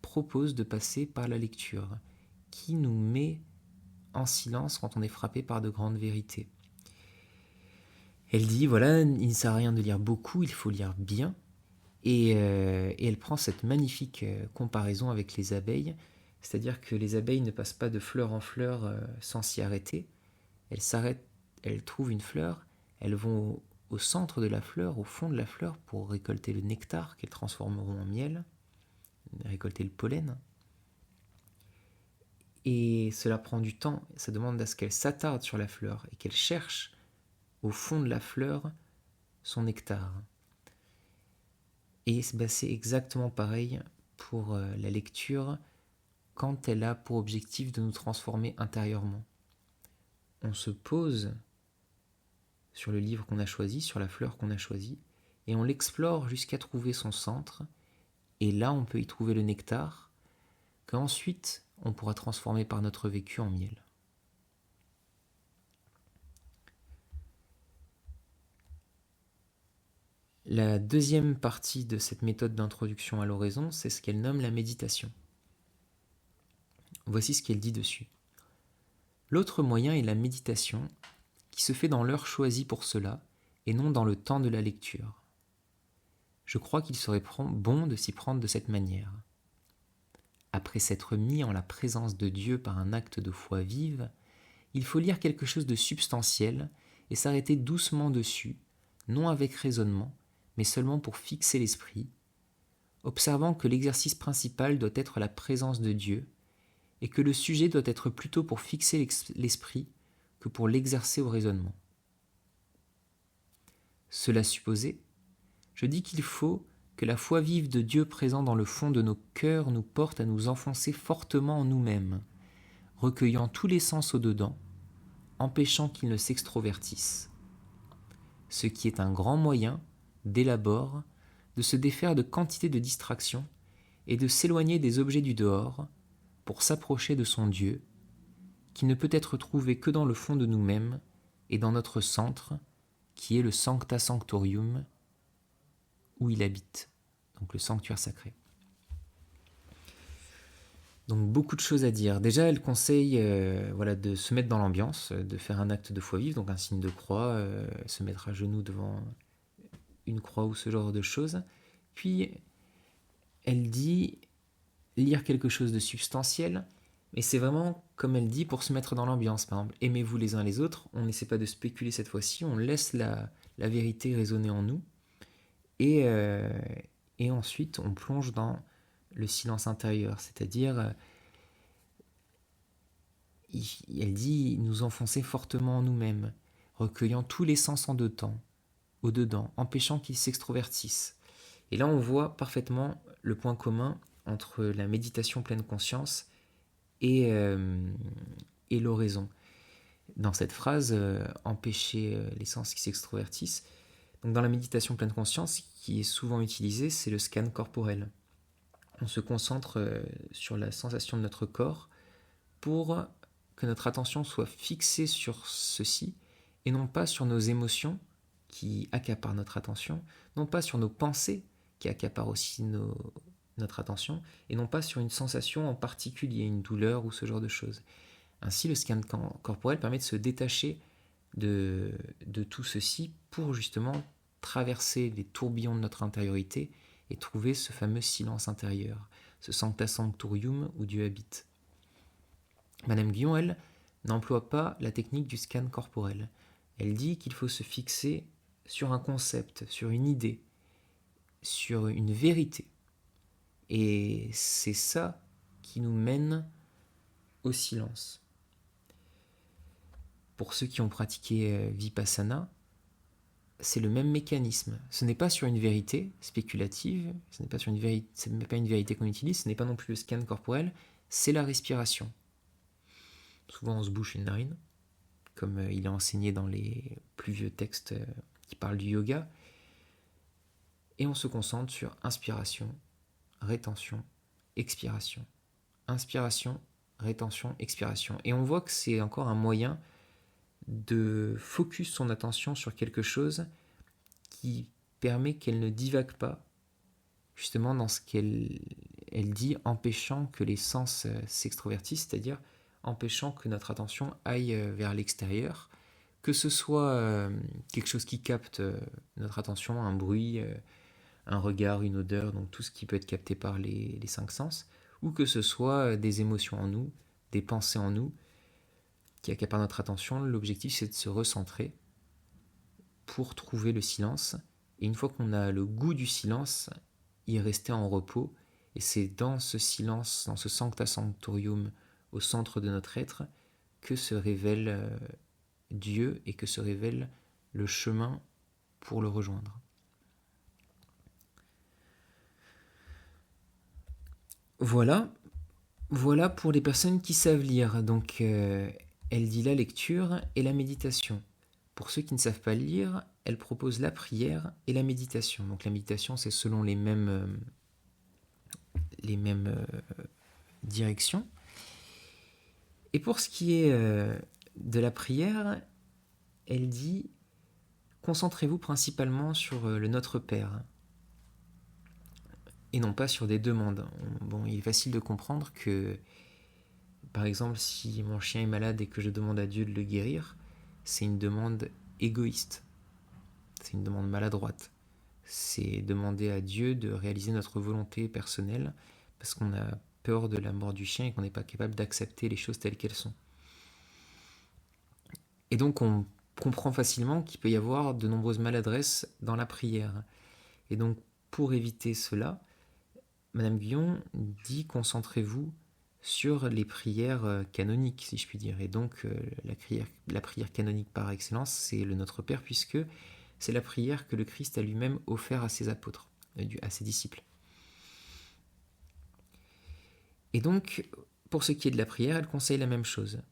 Speaker 1: propose de passer par la lecture, qui nous met en silence quand on est frappé par de grandes vérités. Elle dit, voilà, il ne sert à rien de lire beaucoup, il faut lire bien. Et elle prend cette magnifique comparaison avec les abeilles, c'est-à-dire que les abeilles ne passent pas de fleur en fleur sans s'y arrêter. Elles s'arrêtent, elles trouvent une fleur, elles vont au centre de la fleur, au fond de la fleur, pour récolter le nectar qu'elles transformeront en miel, récolter le pollen. Et cela prend du temps, ça demande à ce qu'elles s'attardent sur la fleur et qu'elles cherchent au fond de la fleur son nectar. Et c'est exactement pareil pour la lecture quand elle a pour objectif de nous transformer intérieurement. On se pose sur le livre qu'on a choisi, sur la fleur qu'on a choisie, et on l'explore jusqu'à trouver son centre, et là on peut y trouver le nectar, qu'ensuite on pourra transformer par notre vécu en miel. La deuxième partie de cette méthode d'introduction à l'oraison, c'est ce qu'elle nomme la méditation. Voici ce qu'elle dit dessus. L'autre moyen est la méditation, qui se fait dans l'heure choisie pour cela, et non dans le temps de la lecture. Je crois qu'il serait bon de s'y prendre de cette manière. Après s'être mis en la présence de Dieu par un acte de foi vive, il faut lire quelque chose de substantiel et s'arrêter doucement dessus, non avec raisonnement, mais seulement pour fixer l'esprit, observant que l'exercice principal doit être la présence de Dieu et que le sujet doit être plutôt pour fixer l'esprit que pour l'exercer au raisonnement. Cela supposé, je dis qu'il faut que la foi vive de Dieu présent dans le fond de nos cœurs nous porte à nous enfoncer fortement en nous-mêmes, recueillant tous les sens au-dedans, empêchant qu'ils ne s'extrovertissent. Ce qui est un grand moyen, dès l'abord, de se défaire de quantité de distractions et de s'éloigner des objets du dehors pour s'approcher de son Dieu, qui ne peut être trouvé que dans le fond de nous-mêmes et dans notre centre, qui est le Sancta Sanctorium, où il habite, donc le sanctuaire sacré. Donc beaucoup de choses à dire. Déjà, elle conseille de se mettre dans l'ambiance, de faire un acte de foi vive, donc un signe de croix, se mettre à genoux devant une croix ou ce genre de choses. Puis, elle dit lire quelque chose de substantiel, mais c'est vraiment, comme elle dit, pour se mettre dans l'ambiance. Par exemple, aimez-vous les uns les autres, on n'essaie pas de spéculer cette fois-ci, on laisse la vérité résonner en nous, et ensuite on plonge dans le silence intérieur, c'est-à-dire, elle dit, nous enfoncer fortement en nous-mêmes, recueillant tous les sens en au-dedans, empêchant qu'ils s'extrovertissent. Et là, on voit parfaitement le point commun entre la méditation pleine conscience et l'oraison. dans cette phrase, empêcher les sens qui s'extrovertissent. Donc dans la méditation pleine conscience, qui est souvent utilisée, c'est le scan corporel. On se concentre sur la sensation de notre corps pour que notre attention soit fixée sur ceci et non pas sur nos émotions qui accaparent notre attention, non pas sur nos pensées qui accaparent aussi notre attention, et non pas sur une sensation en particulier, une douleur ou ce genre de choses. Ainsi, le scan corporel permet de se détacher de tout ceci pour justement traverser les tourbillons de notre intériorité et trouver ce fameux silence intérieur, ce sancta sanctorium où Dieu habite. Madame Guyon, elle, n'emploie pas la technique du scan corporel. Elle dit qu'il faut se fixer sur un concept, sur une idée, sur une vérité. Et c'est ça qui nous mène au silence. Pour ceux qui ont pratiqué Vipassana, c'est le même mécanisme. Ce n'est pas sur une vérité spéculative, ce n'est pas une vérité qu'on utilise, ce n'est pas non plus le scan corporel, c'est la respiration. Souvent on se bouche une narine, comme il est enseigné dans les plus vieux textes qui parlent du yoga, et on se concentre sur inspiration, rétention, expiration. Inspiration, rétention, expiration. Et on voit que c'est encore un moyen de focus son attention sur quelque chose qui permet qu'elle ne divague pas, justement dans ce qu'elle dit, empêchant que les sens s'extrovertissent, c'est-à-dire empêchant que notre attention aille vers l'extérieur, que ce soit quelque chose qui capte notre attention, un bruit, un regard, une odeur, donc tout ce qui peut être capté par les 5 sens, ou que ce soit des émotions en nous, des pensées en nous, qui accaparent notre attention. L'objectif, c'est de se recentrer pour trouver le silence. Et une fois qu'on a le goût du silence, y rester en repos. Et c'est dans ce silence, dans ce sancta sanctorium, au centre de notre être, que se révèle Dieu et que se révèle le chemin pour le rejoindre. Voilà pour les personnes qui savent lire. Donc, elle dit la lecture et la méditation. Pour ceux qui ne savent pas lire, elle propose la prière et la méditation. Donc la méditation, c'est selon les mêmes directions. Et pour ce qui est de la prière, elle dit « Concentrez-vous principalement sur le Notre Père » et non pas sur des demandes. Bon, il est facile de comprendre que, par exemple, si mon chien est malade et que je demande à Dieu de le guérir, c'est une demande égoïste, c'est une demande maladroite. C'est demander à Dieu de réaliser notre volonté personnelle parce qu'on a peur de la mort du chien et qu'on n'est pas capable d'accepter les choses telles qu'elles sont. Et donc on comprend facilement qu'il peut y avoir de nombreuses maladresses dans la prière. Et donc pour éviter cela, Madame Guyon dit « Concentrez-vous sur les prières canoniques, si je puis dire. » Et donc la prière canonique par excellence, c'est le Notre Père, puisque c'est la prière que le Christ a lui-même offert à ses apôtres, à ses disciples. Et donc, pour ce qui est de la prière, elle conseille la même chose.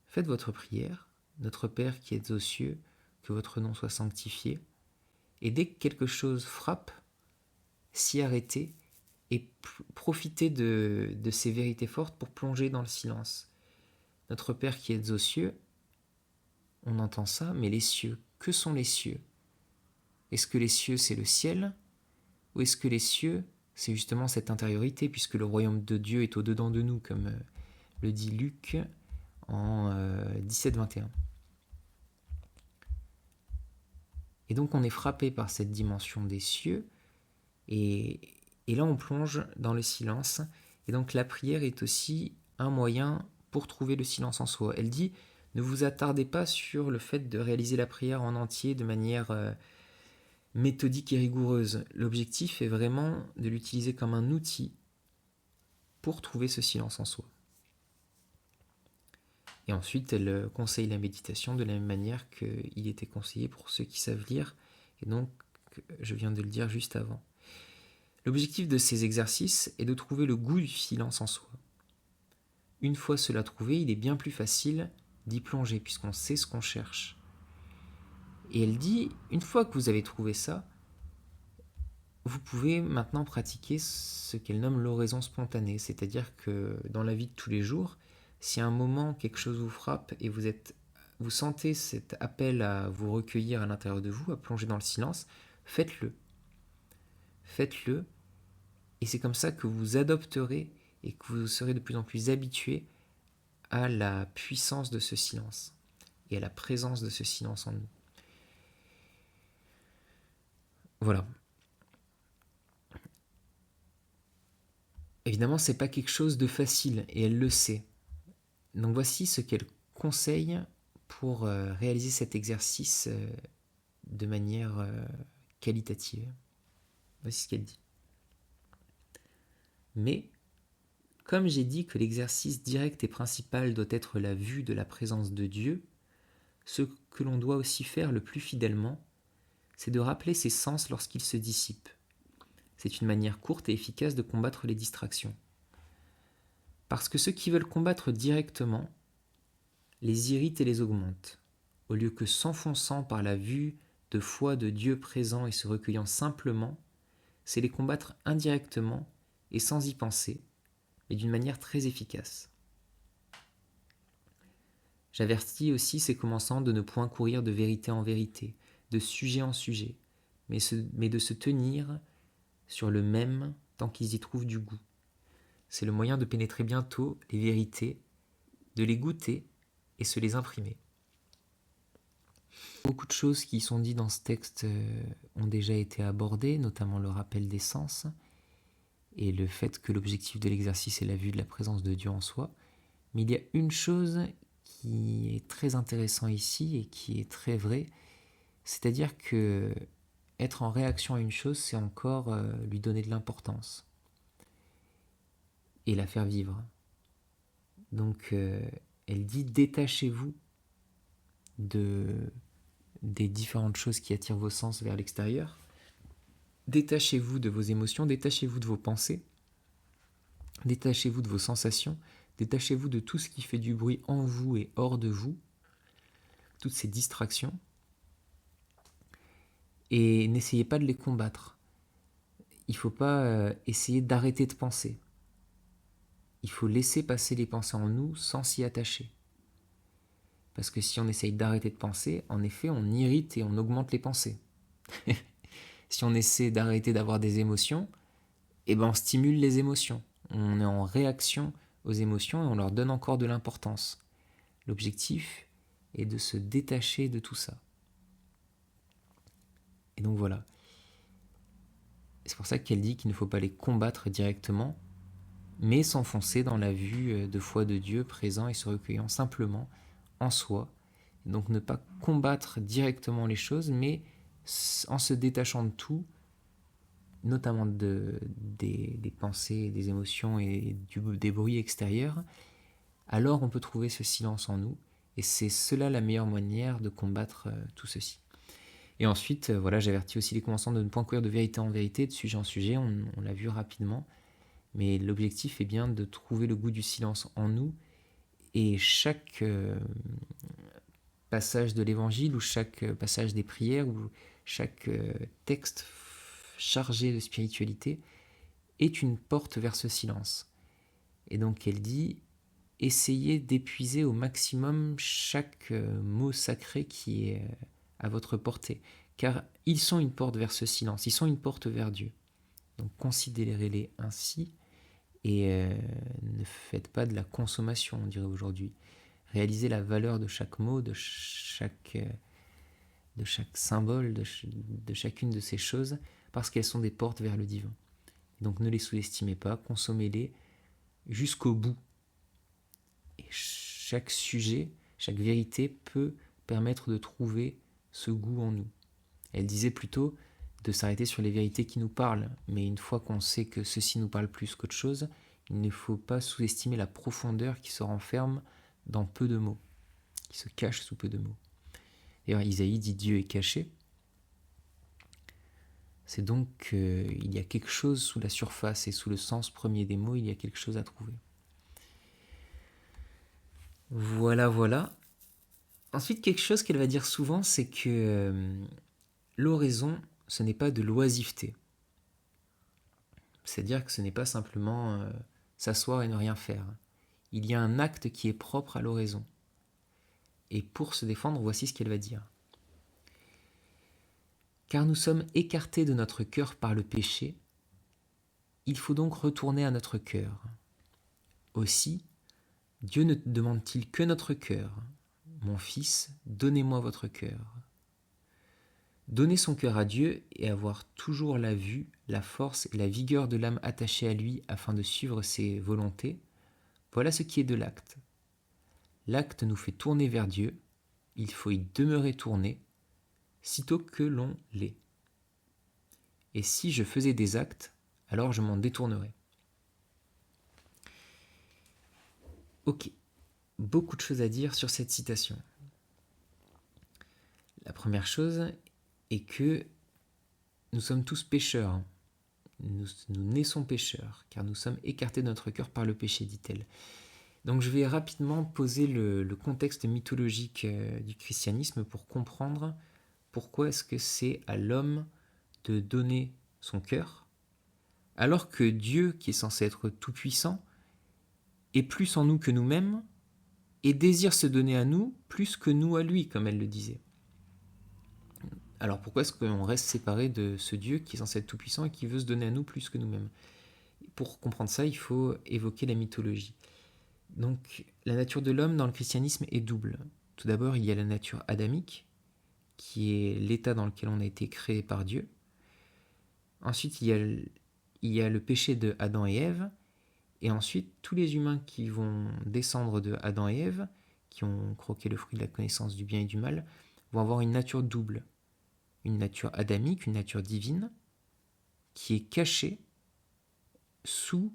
Speaker 1: Faites votre prière, Notre Père qui êtes aux cieux, que votre nom soit sanctifié. Et dès que quelque chose frappe, s'y arrêtez et profitez de ces vérités fortes pour plonger dans le silence. Notre Père qui êtes aux cieux, on entend ça, mais les cieux, que sont les cieux ? Est-ce que les cieux, c'est le ciel ? Ou est-ce que les cieux, c'est justement cette intériorité, puisque le royaume de Dieu est au-dedans de nous, comme le dit Luc en 17-21. Et donc on est frappé par cette dimension des cieux, et là on plonge dans le silence, et donc la prière est aussi un moyen pour trouver le silence en soi. Elle dit, ne vous attardez pas sur le fait de réaliser la prière en entier de manière méthodique et rigoureuse. L'objectif est vraiment de l'utiliser comme un outil pour trouver ce silence en soi. Et ensuite, elle conseille la méditation de la même manière qu'il était conseillé pour ceux qui savent lire, et donc je viens de le dire juste avant. L'objectif de ces exercices est de trouver le goût du silence en soi. Une fois cela trouvé, il est bien plus facile d'y plonger, puisqu'on sait ce qu'on cherche. Et elle dit, une fois que vous avez trouvé ça, vous pouvez maintenant pratiquer ce qu'elle nomme l'oraison spontanée, c'est-à-dire que dans la vie de tous les jours, si à un moment quelque chose vous frappe et vous sentez cet appel à vous recueillir à l'intérieur de vous, à plonger dans le silence, faites-le. Faites-le, et c'est comme ça que vous adopterez et que vous serez de plus en plus habitué à la puissance de ce silence et à la présence de ce silence en nous. Voilà. Évidemment, c'est pas quelque chose de facile et elle le sait. Donc voici ce qu'elle conseille pour réaliser cet exercice de manière qualitative. Voici ce qu'elle dit. Mais, comme j'ai dit que l'exercice direct et principal doit être la vue de la présence de Dieu, ce que l'on doit aussi faire le plus fidèlement, c'est de rappeler ses sens lorsqu'ils se dissipent. C'est une manière courte et efficace de combattre les distractions. Parce que ceux qui veulent combattre directement les irritent et les augmentent, au lieu que s'enfonçant par la vue de foi de Dieu présent et se recueillant simplement, c'est les combattre indirectement et sans y penser, mais d'une manière très efficace. J'avertis aussi ces commençants de ne point courir de vérité en vérité, de sujet en sujet, mais de se tenir sur le même tant qu'ils y trouvent du goût. C'est le moyen de pénétrer bientôt les vérités, de les goûter et se les imprimer. Beaucoup de choses qui sont dites dans ce texte ont déjà été abordées, notamment le rappel des sens et le fait que l'objectif de l'exercice est la vue de la présence de Dieu en soi. Mais il y a une chose qui est très intéressante ici et qui est très vraie, c'est-à-dire que être en réaction à une chose, c'est encore lui donner de l'importance et la faire vivre. Donc elle dit détachez-vous des différentes choses qui attirent vos sens vers l'extérieur. Détachez-vous de vos émotions, détachez-vous de vos pensées, détachez-vous de vos sensations, détachez-vous de tout ce qui fait du bruit en vous et hors de vous, toutes ces distractions, et n'essayez pas de les combattre. Il ne faut pas essayer d'arrêter de penser. Il faut laisser passer les pensées en nous sans s'y attacher. Parce que si on essaye d'arrêter de penser, en effet, on irrite et on augmente les pensées. Si on essaie d'arrêter d'avoir des émotions, on stimule les émotions. On est en réaction aux émotions et on leur donne encore de l'importance. L'objectif est de se détacher de tout ça. Et donc voilà. C'est pour ça qu'elle dit qu'il ne faut pas les combattre directement, mais s'enfoncer dans la vue de foi de Dieu présent et se recueillant simplement en soi. Et donc ne pas combattre directement les choses, mais en se détachant de tout, notamment des pensées, des émotions et des bruits extérieurs, alors on peut trouver ce silence en nous, et c'est cela la meilleure manière de combattre tout ceci. Et ensuite, j'avertis aussi les commençants de ne point courir de vérité en vérité, de sujet en sujet, on l'a vu rapidement, mais l'objectif est bien de trouver le goût du silence en nous, et chaque passage de l'évangile, ou chaque passage des prières, ou chaque texte chargé de spiritualité est une porte vers ce silence. Et donc elle dit, essayez d'épuiser au maximum chaque mot sacré qui est à votre portée, car ils sont une porte vers ce silence, ils sont une porte vers Dieu. Donc considérez-les ainsi et ne faites pas de la consommation, on dirait aujourd'hui. Réalisez la valeur de chaque mot, de chaque symbole, de chacune de ces choses, parce qu'elles sont des portes vers le divin. Donc ne les sous-estimez pas, consommez-les jusqu'au bout. Et chaque sujet, chaque vérité peut permettre de trouver ce goût en nous. Elle disait plutôt de s'arrêter sur les vérités qui nous parlent, mais une fois qu'on sait que ceci nous parle plus qu'autre chose, il ne faut pas sous-estimer la profondeur qui se renferme dans peu de mots, qui se cache sous peu de mots. D'ailleurs, Isaïe dit Dieu est caché. C'est donc qu'il y a quelque chose sous la surface et sous le sens premier des mots, il y a quelque chose à trouver. Voilà. Ensuite, quelque chose qu'elle va dire souvent, c'est que l'oraison, ce n'est pas de l'oisiveté. C'est-à-dire que ce n'est pas simplement s'asseoir et ne rien faire. Il y a un acte qui est propre à l'oraison. Et pour se défendre, voici ce qu'elle va dire. Car nous sommes écartés de notre cœur par le péché, il faut donc retourner à notre cœur. Aussi, Dieu ne demande-t-il que notre cœur. Mon fils, donnez-moi votre cœur. Donner son cœur à Dieu et avoir toujours la vue, la force et la vigueur de l'âme attachée à lui afin de suivre ses volontés, voilà ce qui est de l'acte. L'acte nous fait tourner vers Dieu, il faut y demeurer tourné, sitôt que l'on l'est. Et si je faisais des actes, alors je m'en détournerais. Ok, beaucoup de choses à dire sur cette citation. La première chose est que nous sommes tous pécheurs. Nous naissons pécheurs, car nous sommes écartés de notre cœur par le péché, dit-elle. Donc je vais rapidement poser le contexte mythologique du christianisme pour comprendre pourquoi est-ce que c'est à l'homme de donner son cœur, alors que Dieu, qui est censé être tout-puissant, est plus en nous que nous-mêmes et désire se donner à nous plus que nous à lui, comme elle le disait. Alors pourquoi est-ce qu'on reste séparé de ce Dieu qui est censé être tout-puissant et qui veut se donner à nous plus que nous-mêmes? Pour comprendre ça, il faut évoquer la mythologie. Donc la nature de l'homme dans le christianisme est double. Tout d'abord, il y a la nature adamique, qui est l'état dans lequel on a été créé par Dieu. Ensuite, il y a le péché de Adam et Ève. Et ensuite, tous les humains qui vont descendre de Adam et Ève, qui ont croqué le fruit de la connaissance du bien et du mal, vont avoir une nature double. Une nature adamique, une nature divine, qui est cachée sous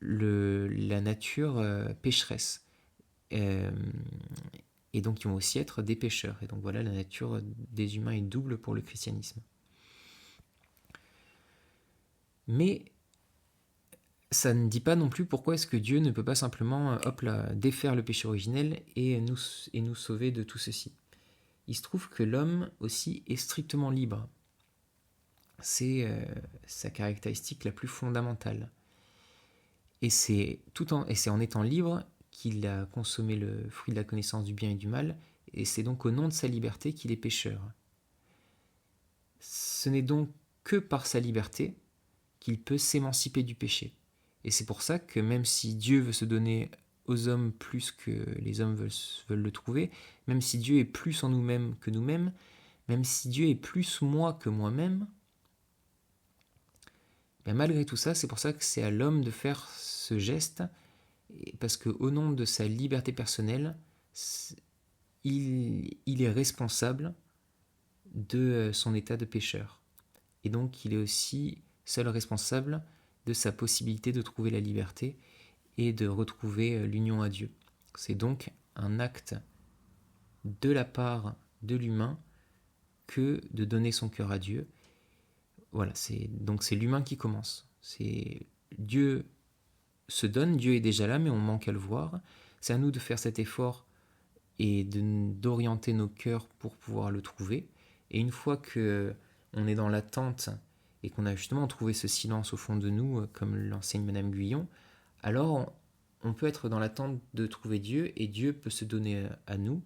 Speaker 1: la nature pécheresse. Et donc, ils vont aussi être des pécheurs. Et donc, voilà, la nature des humains est double pour le christianisme. Mais ça ne dit pas non plus pourquoi est-ce que Dieu ne peut pas simplement défaire le péché originel et nous sauver de tout ceci. Il se trouve que l'homme aussi est strictement libre. C'est sa caractéristique la plus fondamentale. Et c'est en étant libre qu'il a consommé le fruit de la connaissance du bien et du mal, et c'est donc au nom de sa liberté qu'il est pécheur. Ce n'est donc que par sa liberté qu'il peut s'émanciper du péché. Et c'est pour ça que même si Dieu veut se donner aux hommes plus que les hommes veulent le trouver, même si Dieu est plus en nous-mêmes que nous-mêmes, même si Dieu est plus moi que moi-même, ben malgré tout ça, c'est pour ça que c'est à l'homme de faire ce geste, parce qu'au nom de sa liberté personnelle, il est responsable de son état de pécheur. Et donc il est aussi seul responsable de sa possibilité de trouver la liberté et de retrouver l'union à Dieu. C'est donc un acte de la part de l'humain que de donner son cœur à Dieu. Voilà, c'est l'humain qui commence. C'est Dieu se donne, Dieu est déjà là, mais on manque à le voir. C'est à nous de faire cet effort et d'orienter nos cœurs pour pouvoir le trouver. Et une fois que on est dans l'attente et qu'on a justement trouvé ce silence au fond de nous, comme l'enseigne Madame Guyon, alors on peut être dans l'attente de trouver Dieu, et Dieu peut se donner à nous.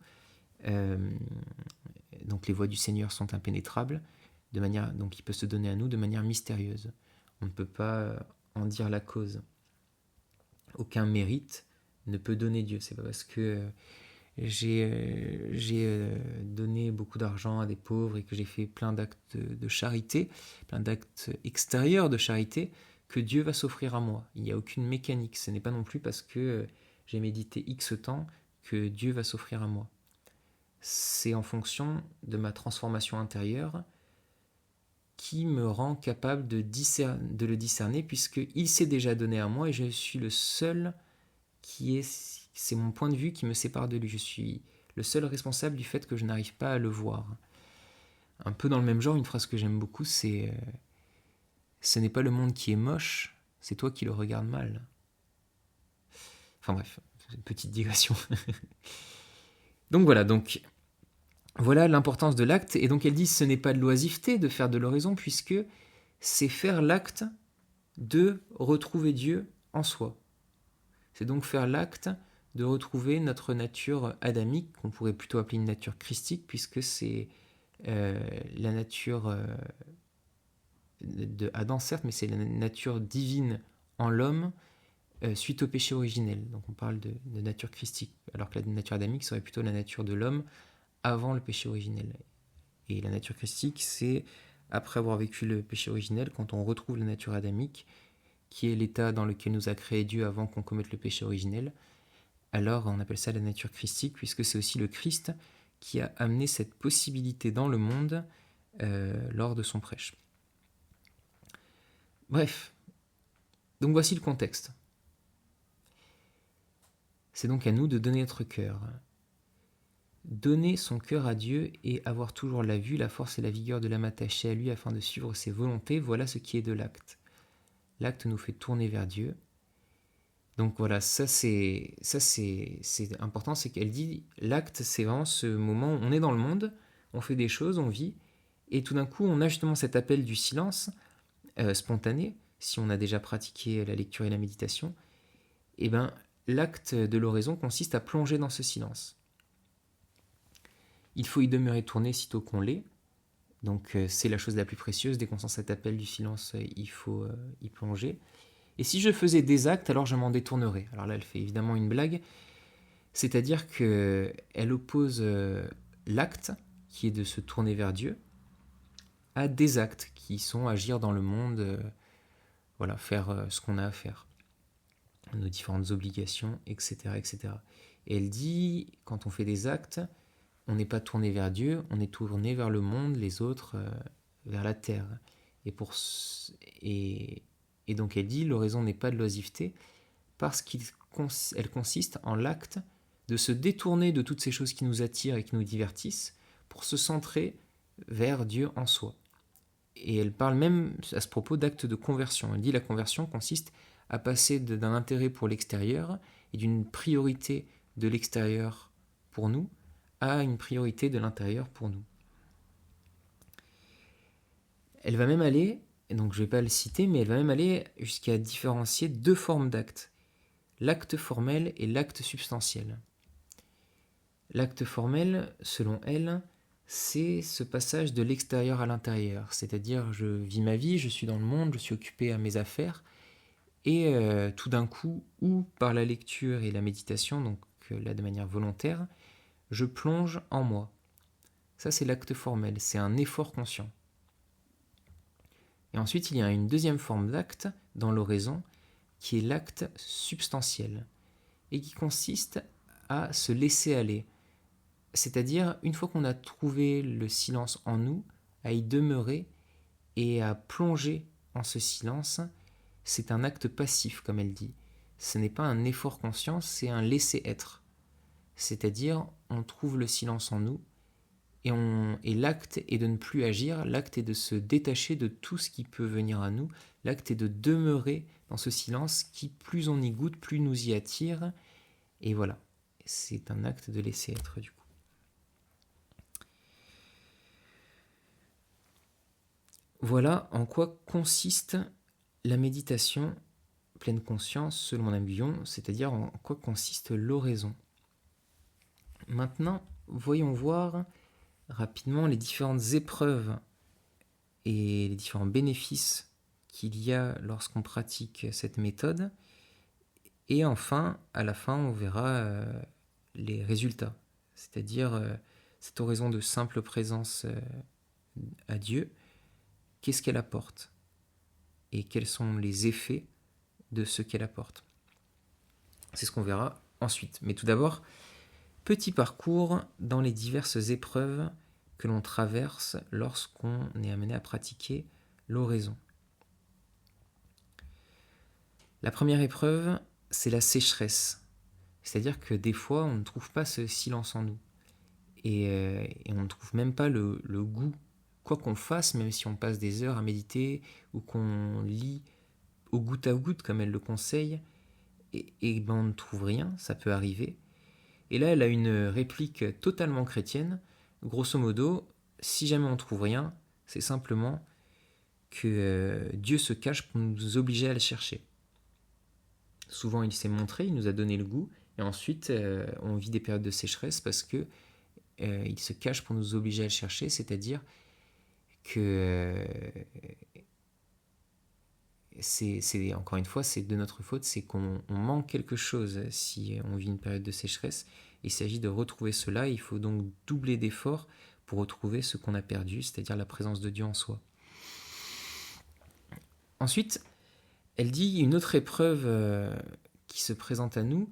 Speaker 1: Donc les voies du Seigneur sont impénétrables, donc il peut se donner à nous de manière mystérieuse. On ne peut pas en dire la cause. Aucun mérite ne peut donner Dieu. C'est pas parce que j'ai donné beaucoup d'argent à des pauvres et que j'ai fait plein d'actes de charité, plein d'actes extérieurs de charité, que Dieu va s'offrir à moi. Il n'y a aucune mécanique. Ce n'est pas non plus parce que j'ai médité X temps que Dieu va s'offrir à moi. C'est en fonction de ma transformation intérieure qui me rend capable de le discerner, puisqu'il s'est déjà donné à moi et je suis le seul c'est mon point de vue qui me sépare de lui. Je suis le seul responsable du fait que je n'arrive pas à le voir. Un peu dans le même genre, une phrase que j'aime beaucoup, c'est ce n'est pas le monde qui est moche, c'est toi qui le regardes mal. Enfin bref, une petite digression. Donc voilà, Voilà l'importance de l'acte. Et donc elle dit ce n'est pas de l'oisiveté de faire de l'oraison, puisque c'est faire l'acte de retrouver Dieu en soi. C'est donc faire l'acte de retrouver notre nature adamique, qu'on pourrait plutôt appeler une nature christique, puisque c'est la nature de Adam, certes, mais c'est la nature divine en l'homme suite au péché originel. Donc on parle de nature christique, alors que la nature adamique serait plutôt la nature de l'homme avant le péché originel. Et la nature christique, c'est après avoir vécu le péché originel, quand on retrouve la nature adamique, qui est l'état dans lequel nous a créé Dieu avant qu'on commette le péché originel, alors on appelle ça la nature christique, puisque c'est aussi le Christ qui a amené cette possibilité dans le monde lors de son prêche. Bref, donc voici le contexte. C'est donc à nous de donner notre cœur. Donner son cœur à Dieu et avoir toujours la vue, la force et la vigueur de l'âme attachée à lui afin de suivre ses volontés, voilà ce qui est de l'acte. L'acte nous fait tourner vers Dieu. Donc voilà, ça c'est important, c'est qu'elle dit, l'acte c'est vraiment ce moment où on est dans le monde, on fait des choses, on vit, et tout d'un coup on a justement cet appel du silence spontané, si on a déjà pratiqué la lecture et la méditation, et bien l'acte de l'oraison consiste à plonger dans ce silence. Il faut y demeurer tourné sitôt qu'on l'est, donc c'est la chose la plus précieuse, dès qu'on sent cet appel du silence, il faut y plonger. Et si je faisais des actes, alors je m'en détournerais. Alors là, elle fait évidemment une blague, c'est-à-dire qu'elle oppose l'acte, qui est de se tourner vers Dieu, à des actes, qui sont agir dans le monde, voilà, faire ce qu'on a à faire, nos différentes obligations, etc., etc. Et elle dit, quand on fait des actes, on n'est pas tourné vers Dieu, on est tourné vers le monde, les autres, vers la terre. Et donc elle dit, l'oraison n'est pas de l'oisiveté, parce qu'elle consiste en l'acte de se détourner de toutes ces choses qui nous attirent et qui nous divertissent, pour se centrer vers Dieu en soi. Et elle parle même à ce propos d'acte de conversion. Elle dit la conversion consiste à passer d'un intérêt pour l'extérieur et d'une priorité de l'extérieur pour nous à une priorité de l'intérieur pour nous. Elle va même aller, et donc je ne vais pas le citer, mais elle va même aller jusqu'à différencier deux formes d'actes, l'acte formel et l'acte substantiel. L'acte formel, selon elle, c'est ce passage de l'extérieur à l'intérieur, c'est-à-dire je vis ma vie, je suis dans le monde, je suis occupé à mes affaires, et tout d'un coup, ou par la lecture et la méditation, donc là de manière volontaire, je plonge en moi. Ça c'est l'acte formel, c'est un effort conscient. Et ensuite il y a une deuxième forme d'acte dans l'oraison, qui est l'acte substantiel, et qui consiste à se laisser aller. C'est-à-dire, une fois qu'on a trouvé le silence en nous, à y demeurer et à plonger en ce silence, c'est un acte passif, comme elle dit. Ce n'est pas un effort conscient, c'est un laisser-être. C'est-à-dire, on trouve le silence en nous, et l'acte est de ne plus agir, l'acte est de se détacher de tout ce qui peut venir à nous, l'acte est de demeurer dans ce silence qui, plus on y goûte, plus nous y attire, et voilà. C'est un acte de laisser-être, du coup. Voilà en quoi consiste la méditation pleine conscience selon Madame Guyon, c'est-à-dire en quoi consiste l'oraison. Maintenant, voyons voir rapidement les différentes épreuves et les différents bénéfices qu'il y a lorsqu'on pratique cette méthode. Et enfin, à la fin, on verra les résultats, c'est-à-dire cette oraison de simple présence à Dieu. Qu'est-ce qu'elle apporte et quels sont les effets de ce qu'elle apporte. C'est ce qu'on verra ensuite. Mais tout d'abord, petit parcours dans les diverses épreuves que l'on traverse lorsqu'on est amené à pratiquer l'oraison. La première épreuve, c'est la sécheresse. C'est-à-dire que des fois, on ne trouve pas ce silence en nous. Et on ne trouve même pas le goût. Quoi qu'on fasse, même si on passe des heures à méditer ou qu'on lit au goutte à goutte, comme elle le conseille, et ben on ne trouve rien, ça peut arriver. Et là, elle a une réplique totalement chrétienne. grosso modo, si jamais on trouve rien, c'est simplement que Dieu se cache pour nous obliger à le chercher. Souvent, il s'est montré, il nous a donné le goût, et ensuite, on vit des périodes de sécheresse parce que il se cache pour nous obliger à le chercher, c'est-à-dire que encore une fois, c'est de notre faute, c'est qu'on manque quelque chose si on vit une période de sécheresse. Il s'agit de retrouver cela, il faut donc doubler d'efforts pour retrouver ce qu'on a perdu, c'est-à-dire la présence de Dieu en soi. Ensuite, elle dit une autre épreuve qui se présente à nous,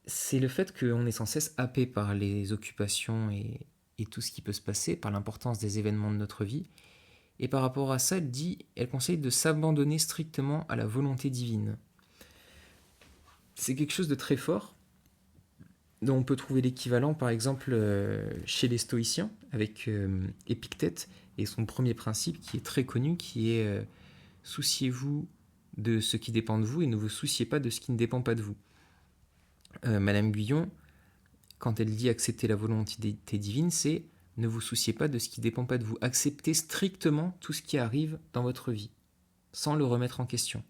Speaker 1: c'est le fait qu'on est sans cesse happé par les occupations et tout ce qui peut se passer, par l'importance des événements de notre vie. Et par rapport à ça, elle conseille de s'abandonner strictement à la volonté divine. C'est quelque chose de très fort, dont on peut trouver l'équivalent par exemple chez les stoïciens, avec Épictète, et son premier principe qui est très connu, qui est souciez-vous de ce qui dépend de vous et ne vous souciez pas de ce qui ne dépend pas de vous. Madame Guyon, quand elle dit accepter la volonté divine, c'est ne vous souciez pas de ce qui ne dépend pas de vous. Acceptez strictement tout ce qui arrive dans votre vie, sans le remettre en question.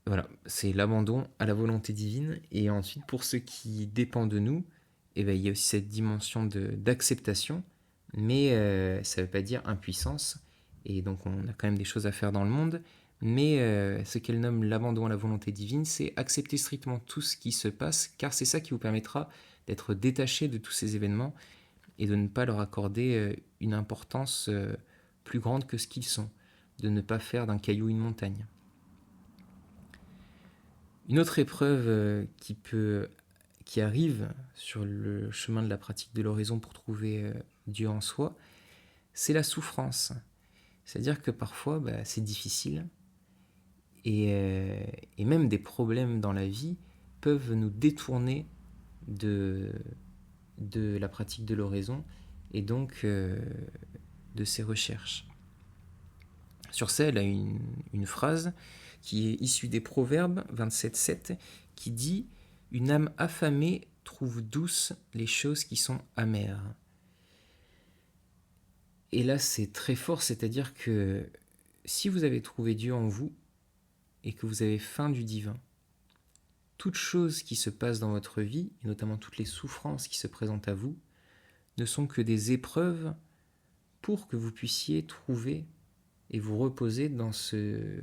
Speaker 1: Voilà, c'est l'abandon à la volonté divine. Et ensuite, pour ce qui dépend de nous, il y a aussi cette dimension d'acceptation, mais ça ne veut pas dire impuissance. Et donc, on a quand même des choses à faire dans le monde. Mais ce qu'elle nomme l'abandon à la volonté divine, c'est accepter strictement tout ce qui se passe, car c'est ça qui vous permettra d'être détaché de tous ces événements et de ne pas leur accorder une importance plus grande que ce qu'ils sont, de ne pas faire d'un caillou une montagne. Une autre épreuve qui arrive sur le chemin de la pratique de l'oraison pour trouver Dieu en soi, c'est la souffrance. C'est-à-dire que parfois, c'est difficile, et même des problèmes dans la vie peuvent nous détourner de la pratique de l'oraison et donc de ses recherches. Sur ça, elle a une phrase qui est issue des Proverbes 27.7 qui dit « Une âme affamée trouve douces les choses qui sont amères ». Et là, c'est très fort, c'est-à-dire que si vous avez trouvé Dieu en vous et que vous avez faim du divin, toutes choses qui se passent dans votre vie, et notamment toutes les souffrances qui se présentent à vous, ne sont que des épreuves pour que vous puissiez trouver et vous reposer dans ce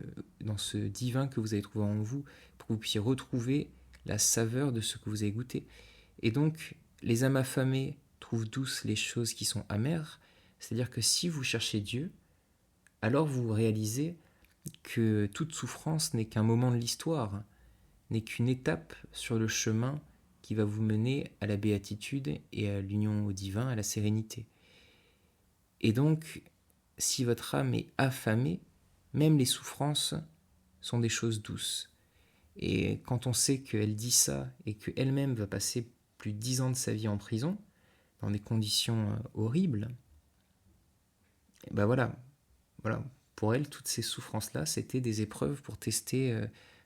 Speaker 1: divin que vous avez trouvé en vous, pour que vous puissiez retrouver la saveur de ce que vous avez goûté. Et donc, les âmes affamées trouvent douces les choses qui sont amères, c'est-à-dire que si vous cherchez Dieu, alors vous réalisez que toute souffrance n'est qu'un moment de l'histoire, n'est qu'une étape sur le chemin qui va vous mener à la béatitude et à l'union au divin, à la sérénité. Et donc, si votre âme est affamée, même les souffrances sont des choses douces. Et quand on sait qu'elle dit ça et qu'elle-même va passer plus de 10 ans de sa vie en prison, dans des conditions horribles, voilà. Pour elle, toutes ces souffrances-là, c'était des épreuves pour tester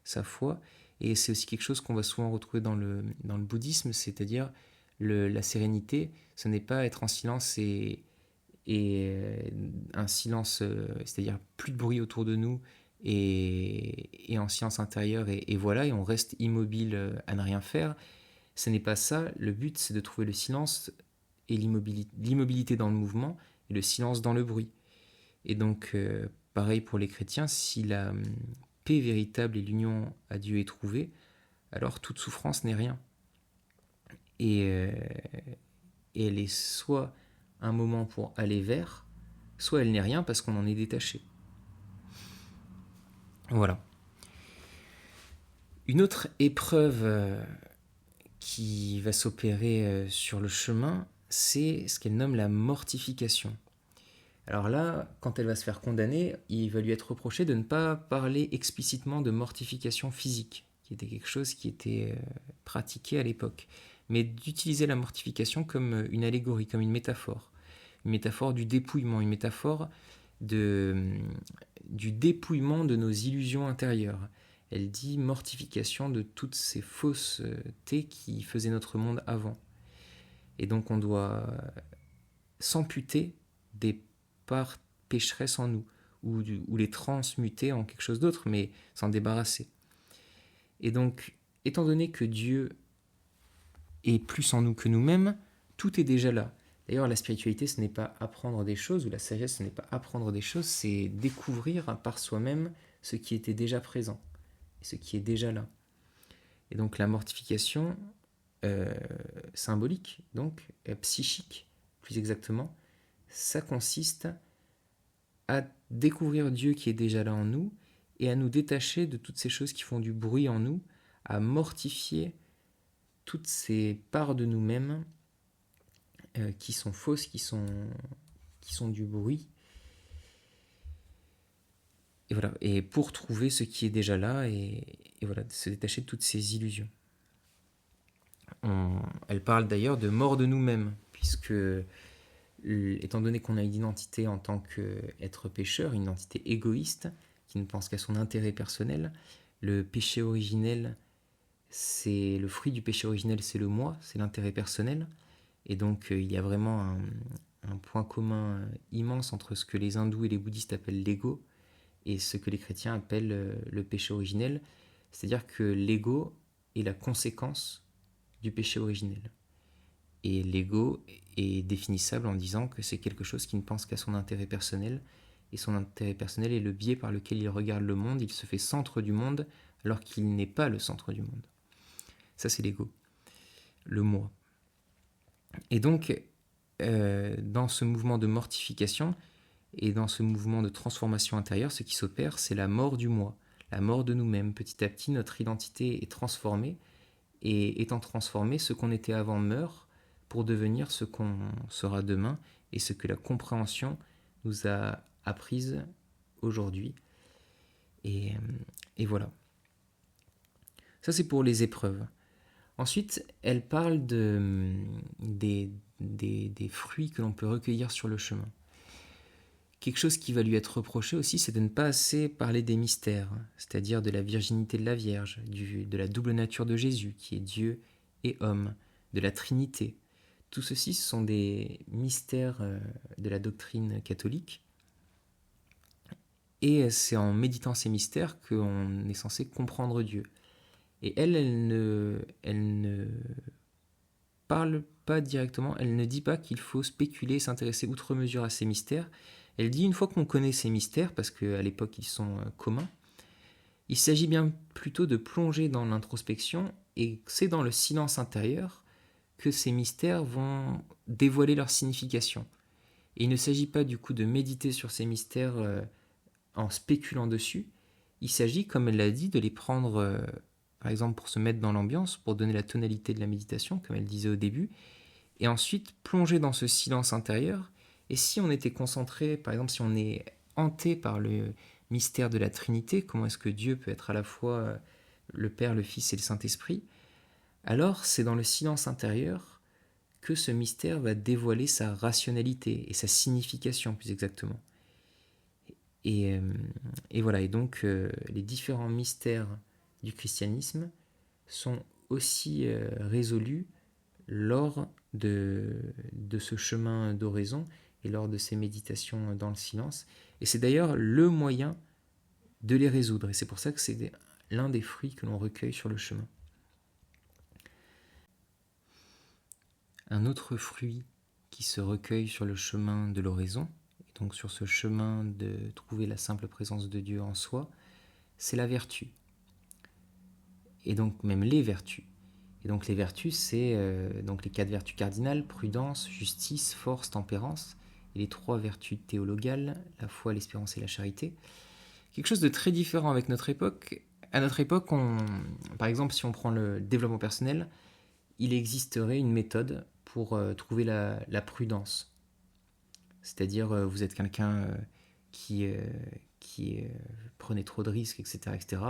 Speaker 1: sa foi. Et c'est aussi quelque chose qu'on va souvent retrouver dans le bouddhisme, c'est-à-dire la sérénité, ce n'est pas être en silence et un silence, c'est-à-dire plus de bruit autour de nous et en silence intérieur et voilà, et on reste immobile à ne rien faire. Ce n'est pas ça, le but c'est de trouver le silence et l'immobilité dans le mouvement et le silence dans le bruit. Et donc, pareil pour les chrétiens, si la paix véritable et l'union à Dieu est trouvée, alors toute souffrance n'est rien. Et elle est soit un moment pour aller vers, soit elle n'est rien parce qu'on en est détaché. Voilà. Une autre épreuve qui va s'opérer sur le chemin, c'est ce qu'elle nomme la mortification. Alors là, quand elle va se faire condamner, il va lui être reproché de ne pas parler explicitement de mortification physique, qui était quelque chose qui était pratiqué à l'époque, mais d'utiliser la mortification comme une allégorie, comme une métaphore du dépouillement, une métaphore du dépouillement de nos illusions intérieures. Elle dit mortification de toutes ces faussetés qui faisaient notre monde avant. Et donc on doit s'amputer des parts pécheresses en nous, ou les transmuter en quelque chose d'autre, mais s'en débarrasser. Et donc, étant donné que Dieu est plus en nous que nous-mêmes, tout est déjà là. D'ailleurs, la spiritualité, ce n'est pas apprendre des choses, ou la sagesse, ce n'est pas apprendre des choses, c'est découvrir par soi-même ce qui était déjà présent, et ce qui est déjà là. Et donc la mortification symbolique, donc psychique, plus exactement, ça consiste à découvrir Dieu qui est déjà là en nous, et à nous détacher de toutes ces choses qui font du bruit en nous, à mortifier toutes ces parts de nous-mêmes qui sont fausses, qui sont du bruit. Et voilà. Et pour trouver ce qui est déjà là, et voilà, se détacher de toutes ces illusions. Elle parle d'ailleurs de mort de nous-mêmes, puisque étant donné qu'on a une identité en tant qu'être pécheur, une identité égoïste, qui ne pense qu'à son intérêt personnel, le péché originel, c'est le fruit du péché originel, c'est le moi, c'est l'intérêt personnel. Et donc il y a vraiment un point commun immense entre ce que les hindous et les bouddhistes appellent l'ego et ce que les chrétiens appellent le péché originel. C'est-à-dire que l'ego est la conséquence du péché originel. Et l'ego est définissable en disant que c'est quelque chose qui ne pense qu'à son intérêt personnel, et son intérêt personnel est le biais par lequel il regarde le monde, il se fait centre du monde alors qu'il n'est pas le centre du monde. Ça, c'est l'ego, le moi. Et donc, dans ce mouvement de mortification et dans ce mouvement de transformation intérieure, ce qui s'opère, c'est la mort du moi, la mort de nous-mêmes. Petit à petit, notre identité est transformée, et étant transformée, ce qu'on était avant meurt pour devenir ce qu'on sera demain et ce que la compréhension nous a apprise aujourd'hui. Et voilà. Ça, c'est pour les épreuves. Ensuite, elle parle des fruits que l'on peut recueillir sur le chemin. Quelque chose qui va lui être reproché aussi, c'est de ne pas assez parler des mystères, c'est-à-dire de la virginité de la Vierge, de la double nature de Jésus, qui est Dieu et homme, de la Trinité. Tout ceci, ce sont des mystères de la doctrine catholique. Et c'est en méditant ces mystères qu'on est censé comprendre Dieu. Et elle ne parle pas directement, elle ne dit pas qu'il faut spéculer, s'intéresser outre mesure à ces mystères. Elle dit, une fois qu'on connaît ces mystères, parce qu'à l'époque ils sont communs, il s'agit bien plutôt de plonger dans l'introspection, et c'est dans le silence intérieur que ces mystères vont dévoiler leur signification. Et il ne s'agit pas du coup de méditer sur ces mystères en spéculant dessus, il s'agit, comme elle l'a dit, de les prendre, par exemple pour se mettre dans l'ambiance, pour donner la tonalité de la méditation, comme elle disait au début, et ensuite plonger dans ce silence intérieur. Et si on était concentré, par exemple, si on est hanté par le mystère de la Trinité, comment est-ce que Dieu peut être à la fois le Père, le Fils et le Saint-Esprit, alors c'est dans le silence intérieur que ce mystère va dévoiler sa rationalité et sa signification, plus exactement. Et voilà, et donc les différents mystères du christianisme sont aussi résolus lors de ce chemin d'oraison et lors de ces méditations dans le silence. Et c'est d'ailleurs le moyen de les résoudre. Et c'est pour ça que c'est l'un des fruits que l'on recueille sur le chemin. Un autre fruit qui se recueille sur le chemin de l'oraison, et donc sur ce chemin de trouver la simple présence de Dieu en soi, c'est la vertu. Et donc même les vertus. Et donc les vertus, c'est donc les 4 vertus cardinales, prudence, justice, force, tempérance, et les 3 vertus théologales, la foi, l'espérance et la charité. Quelque chose de très différent avec notre époque. À notre époque, par exemple, si on prend le développement personnel, il existerait une méthode pour trouver la prudence. C'est-à-dire, vous êtes quelqu'un qui prenez trop de risques, etc., etc.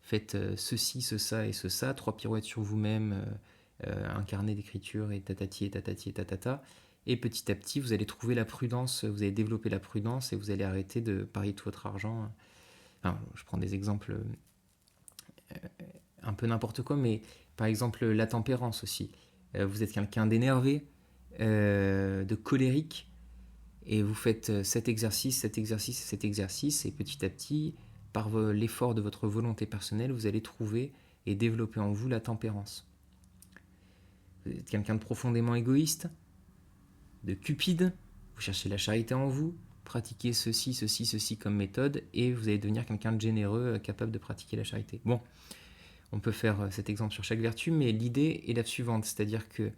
Speaker 1: Faites ceci, ça et ça, 3 pirouettes sur vous-même, un carnet d'écriture et tatati et tatati et tatata. Et petit à petit, vous allez trouver la prudence, vous allez développer la prudence et vous allez arrêter de parier tout votre argent. Enfin, je prends des exemples un peu n'importe quoi, mais par exemple la tempérance aussi. Vous êtes quelqu'un d'énervé, de colérique, et vous faites cet exercice, cet exercice et cet exercice, et petit à petit, par l'effort de votre volonté personnelle, vous allez trouver et développer en vous la tempérance. Vous êtes quelqu'un de profondément égoïste, de cupide, vous cherchez la charité en vous, pratiquez ceci comme méthode, et vous allez devenir quelqu'un de généreux, capable de pratiquer la charité. Bon, on peut faire cet exemple sur chaque vertu, mais l'idée est la suivante, c'est-à-dire que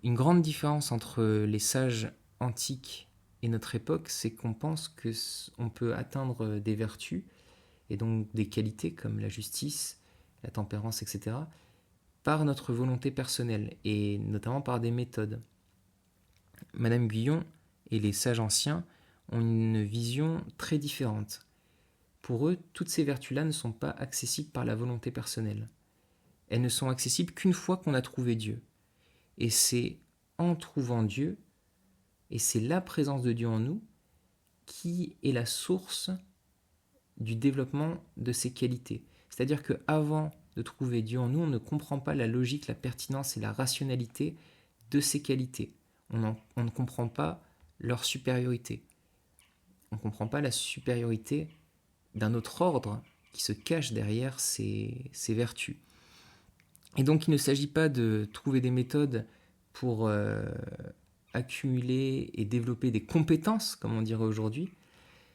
Speaker 1: une grande différence entre les sages antiques et notre époque, c'est qu'on pense qu'on peut atteindre des vertus, et donc des qualités comme la justice, la tempérance, etc., par notre volonté personnelle, et notamment par des méthodes. Madame Guyon et les sages anciens ont une vision très différente. Pour eux, toutes ces vertus-là ne sont pas accessibles par la volonté personnelle. Elles ne sont accessibles qu'une fois qu'on a trouvé Dieu. Et c'est en trouvant Dieu, et c'est la présence de Dieu en nous, qui est la source du développement de ces qualités. C'est-à-dire qu'avant de trouver Dieu en nous, on ne comprend pas la logique, la pertinence et la rationalité de ces qualités. On ne comprend pas leur supériorité. On ne comprend pas la supériorité d'un autre ordre qui se cache derrière ces vertus. Et donc il ne s'agit pas de trouver des méthodes pour accumuler et développer des compétences, comme on dirait aujourd'hui.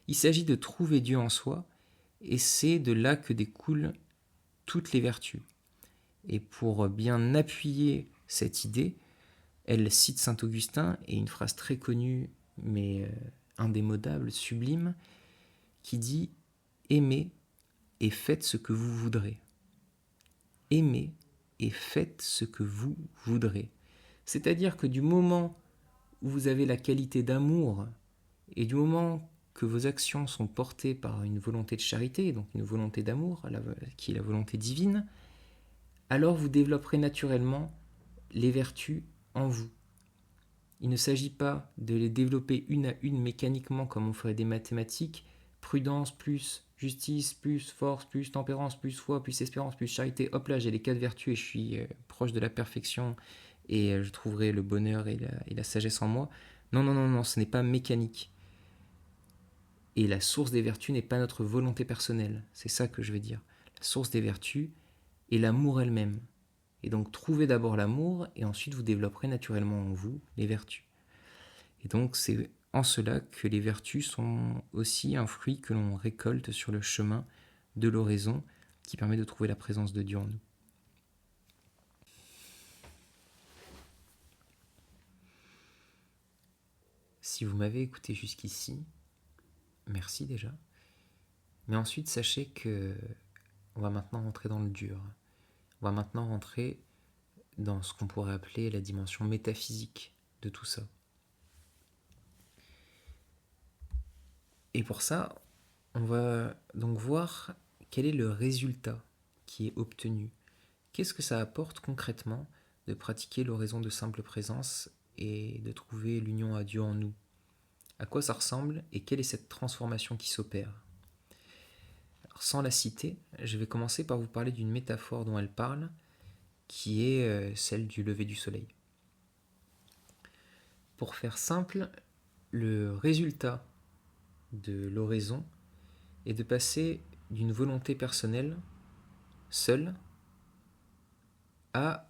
Speaker 1: Il s'agit de trouver Dieu en soi, et c'est de là que découlent toutes les vertus. Et pour bien appuyer cette idée, elle cite saint Augustin, et une phrase très connue, mais indémodable, sublime, qui dit « Aimez et faites ce que vous voudrez. » Aimez et faites ce que vous voudrez. C'est-à-dire que du moment où vous avez la qualité d'amour, et du moment que vos actions sont portées par une volonté de charité, donc une volonté d'amour, qui est la volonté divine, alors vous développerez naturellement les vertus en vous. Il ne s'agit pas de les développer une à une mécaniquement comme on ferait des mathématiques, prudence plus justice plus force plus tempérance plus foi plus espérance plus charité, hop là j'ai les 4 vertus et je suis proche de la perfection et je trouverai le bonheur et la sagesse en moi. Non, ce n'est pas mécanique. Et la source des vertus n'est pas notre volonté personnelle, c'est ça que je veux dire. La source des vertus est l'amour elle-même. Et donc trouvez d'abord l'amour et ensuite vous développerez naturellement en vous les vertus. Et donc c'est en cela que les vertus sont aussi un fruit que l'on récolte sur le chemin de l'oraison qui permet de trouver la présence de Dieu en nous. Si vous m'avez écouté jusqu'ici, merci déjà. Mais ensuite sachez que on va maintenant rentrer dans le dur. On va maintenant rentrer dans ce qu'on pourrait appeler la dimension métaphysique de tout ça. Et pour ça, on va donc voir quel est le résultat qui est obtenu. Qu'est-ce que ça apporte concrètement de pratiquer l'oraison de simple présence et de trouver l'union à Dieu en nous? À quoi ça ressemble et quelle est cette transformation qui s'opère? Alors, sans la citer, je vais commencer par vous parler d'une métaphore dont elle parle, qui est celle du lever du soleil. Pour faire simple, le résultat de l'oraison est de passer d'une volonté personnelle, seule, à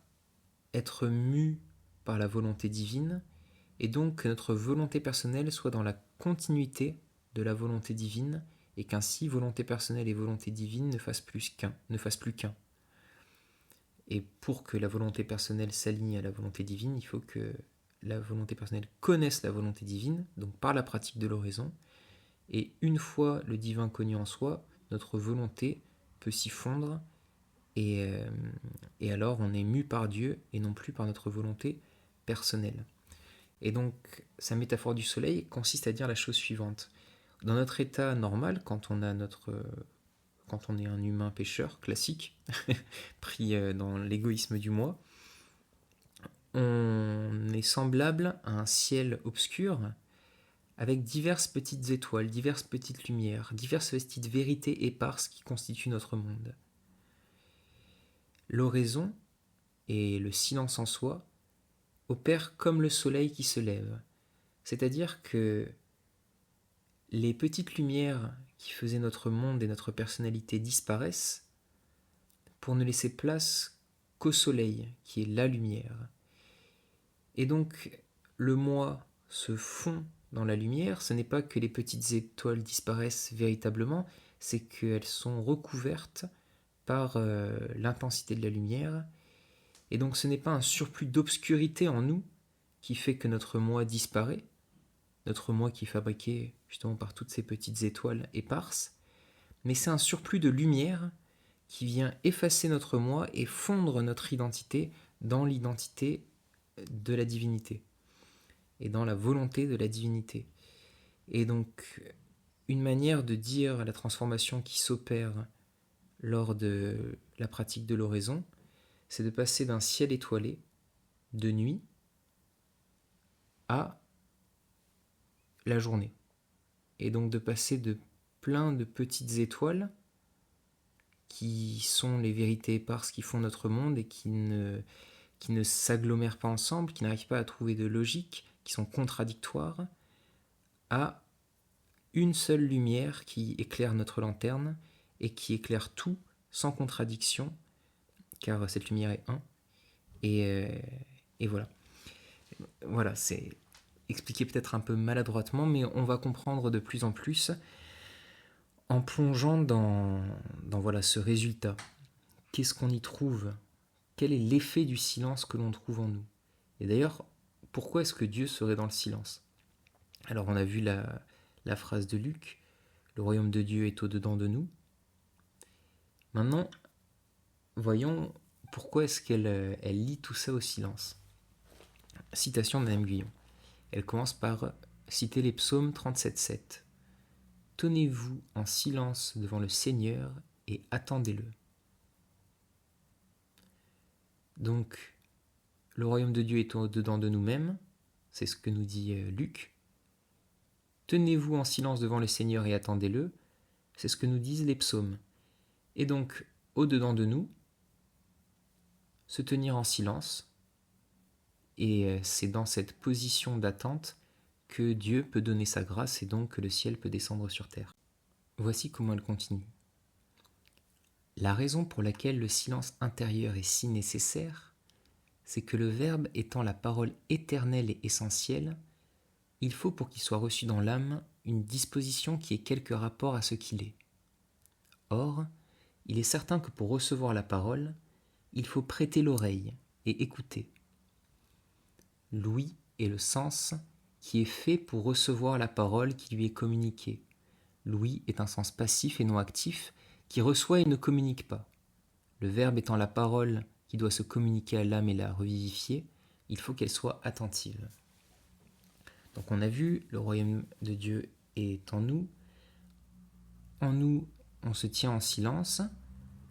Speaker 1: être mu par la volonté divine, et donc que notre volonté personnelle soit dans la continuité de la volonté divine, et qu'ainsi volonté personnelle et volonté divine ne fassent plus qu'un. Et pour que la volonté personnelle s'aligne à la volonté divine, il faut que la volonté personnelle connaisse la volonté divine, donc par la pratique de l'oraison, et une fois le divin connu en soi, notre volonté peut s'y fondre, et alors on est mu par Dieu et non plus par notre volonté personnelle. Et donc, sa métaphore du soleil consiste à dire la chose suivante. Dans notre état normal, quand on est un humain pécheur classique, pris dans l'égoïsme du moi, on est semblable à un ciel obscur avec diverses petites étoiles, diverses petites lumières, diverses petites vérités éparses qui constituent notre monde. L'oraison et le silence en soi opère comme le soleil qui se lève. C'est-à-dire que les petites lumières qui faisaient notre monde et notre personnalité disparaissent pour ne laisser place qu'au soleil, qui est la lumière. Et donc, le moi se fond dans la lumière. Ce n'est pas que les petites étoiles disparaissent véritablement, c'est qu'elles sont recouvertes par l'intensité de la lumière. Et donc, ce n'est pas un surplus d'obscurité en nous qui fait que notre moi disparaît, notre moi qui est fabriqué justement par toutes ces petites étoiles éparses, mais c'est un surplus de lumière qui vient effacer notre moi et fondre notre identité dans l'identité de la divinité et dans la volonté de la divinité. Et donc, une manière de dire la transformation qui s'opère lors de la pratique de l'oraison, c'est de passer d'un ciel étoilé de nuit à la journée. Et donc de passer de plein de petites étoiles qui sont les vérités éparses qui font notre monde et qui ne s'agglomèrent pas ensemble, qui n'arrivent pas à trouver de logique, qui sont contradictoires, à une seule lumière qui éclaire notre lanterne et qui éclaire tout sans contradiction, car cette lumière est un. Et voilà. Voilà, c'est expliqué peut-être un peu maladroitement, mais on va comprendre de plus en plus en plongeant dans voilà, ce résultat. Qu'est-ce qu'on y trouve? Quel est l'effet du silence que l'on trouve en nous? Et d'ailleurs, pourquoi est-ce que Dieu serait dans le silence? Alors on a vu la phrase de Luc, le royaume de Dieu est au-dedans de nous. Maintenant, voyons pourquoi est-ce qu'elle lie tout ça au silence. Citation de Madame Guyon. Elle commence par citer les psaumes 37,7. Tenez-vous en silence devant le Seigneur et attendez-le. Donc, le royaume de Dieu est au-dedans de nous-mêmes, c'est ce que nous dit Luc. Tenez-vous en silence devant le Seigneur et attendez-le, c'est ce que nous disent les psaumes. Et donc, au-dedans de nous, se tenir en silence, et c'est dans cette position d'attente que Dieu peut donner sa grâce et donc que le ciel peut descendre sur terre. Voici comment elle continue. La raison pour laquelle le silence intérieur est si nécessaire, c'est que le Verbe étant la parole éternelle et essentielle, il faut pour qu'il soit reçu dans l'âme une disposition qui ait quelque rapport à ce qu'il est. Or, il est certain que pour recevoir la parole, il faut prêter l'oreille et écouter. L'ouïe est le sens qui est fait pour recevoir la parole qui lui est communiquée. L'ouïe est un sens passif et non actif qui reçoit et ne communique pas. Le Verbe étant la parole qui doit se communiquer à l'âme et la revivifier, il faut qu'elle soit attentive. Donc on a vu, le royaume de Dieu est en nous. En nous, on se tient en silence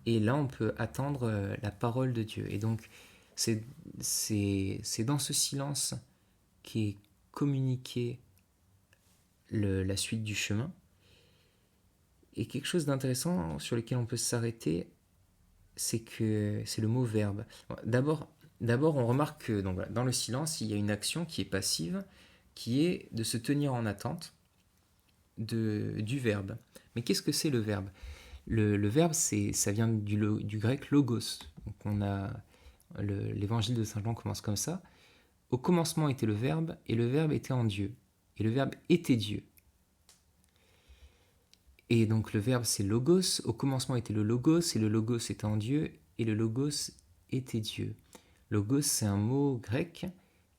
Speaker 1: et là on peut attendre la parole de Dieu. Et donc c'est dans ce silence qu'est communiquée la suite du chemin. Et quelque chose d'intéressant sur lequel on peut s'arrêter, c'est le mot verbe. D'abord, on remarque que donc, voilà, dans le silence, il y a une action qui est passive, qui est de se tenir en attente du verbe. Mais qu'est-ce que c'est le verbe? Le verbe, ça vient du grec logos. Donc on a l'évangile de Saint Jean commence comme ça. Au commencement était le verbe, et le verbe était en Dieu. Et le verbe était Dieu. Et donc le verbe c'est logos, au commencement était le logos, et le logos était en Dieu, et le logos était Dieu. Logos c'est un mot grec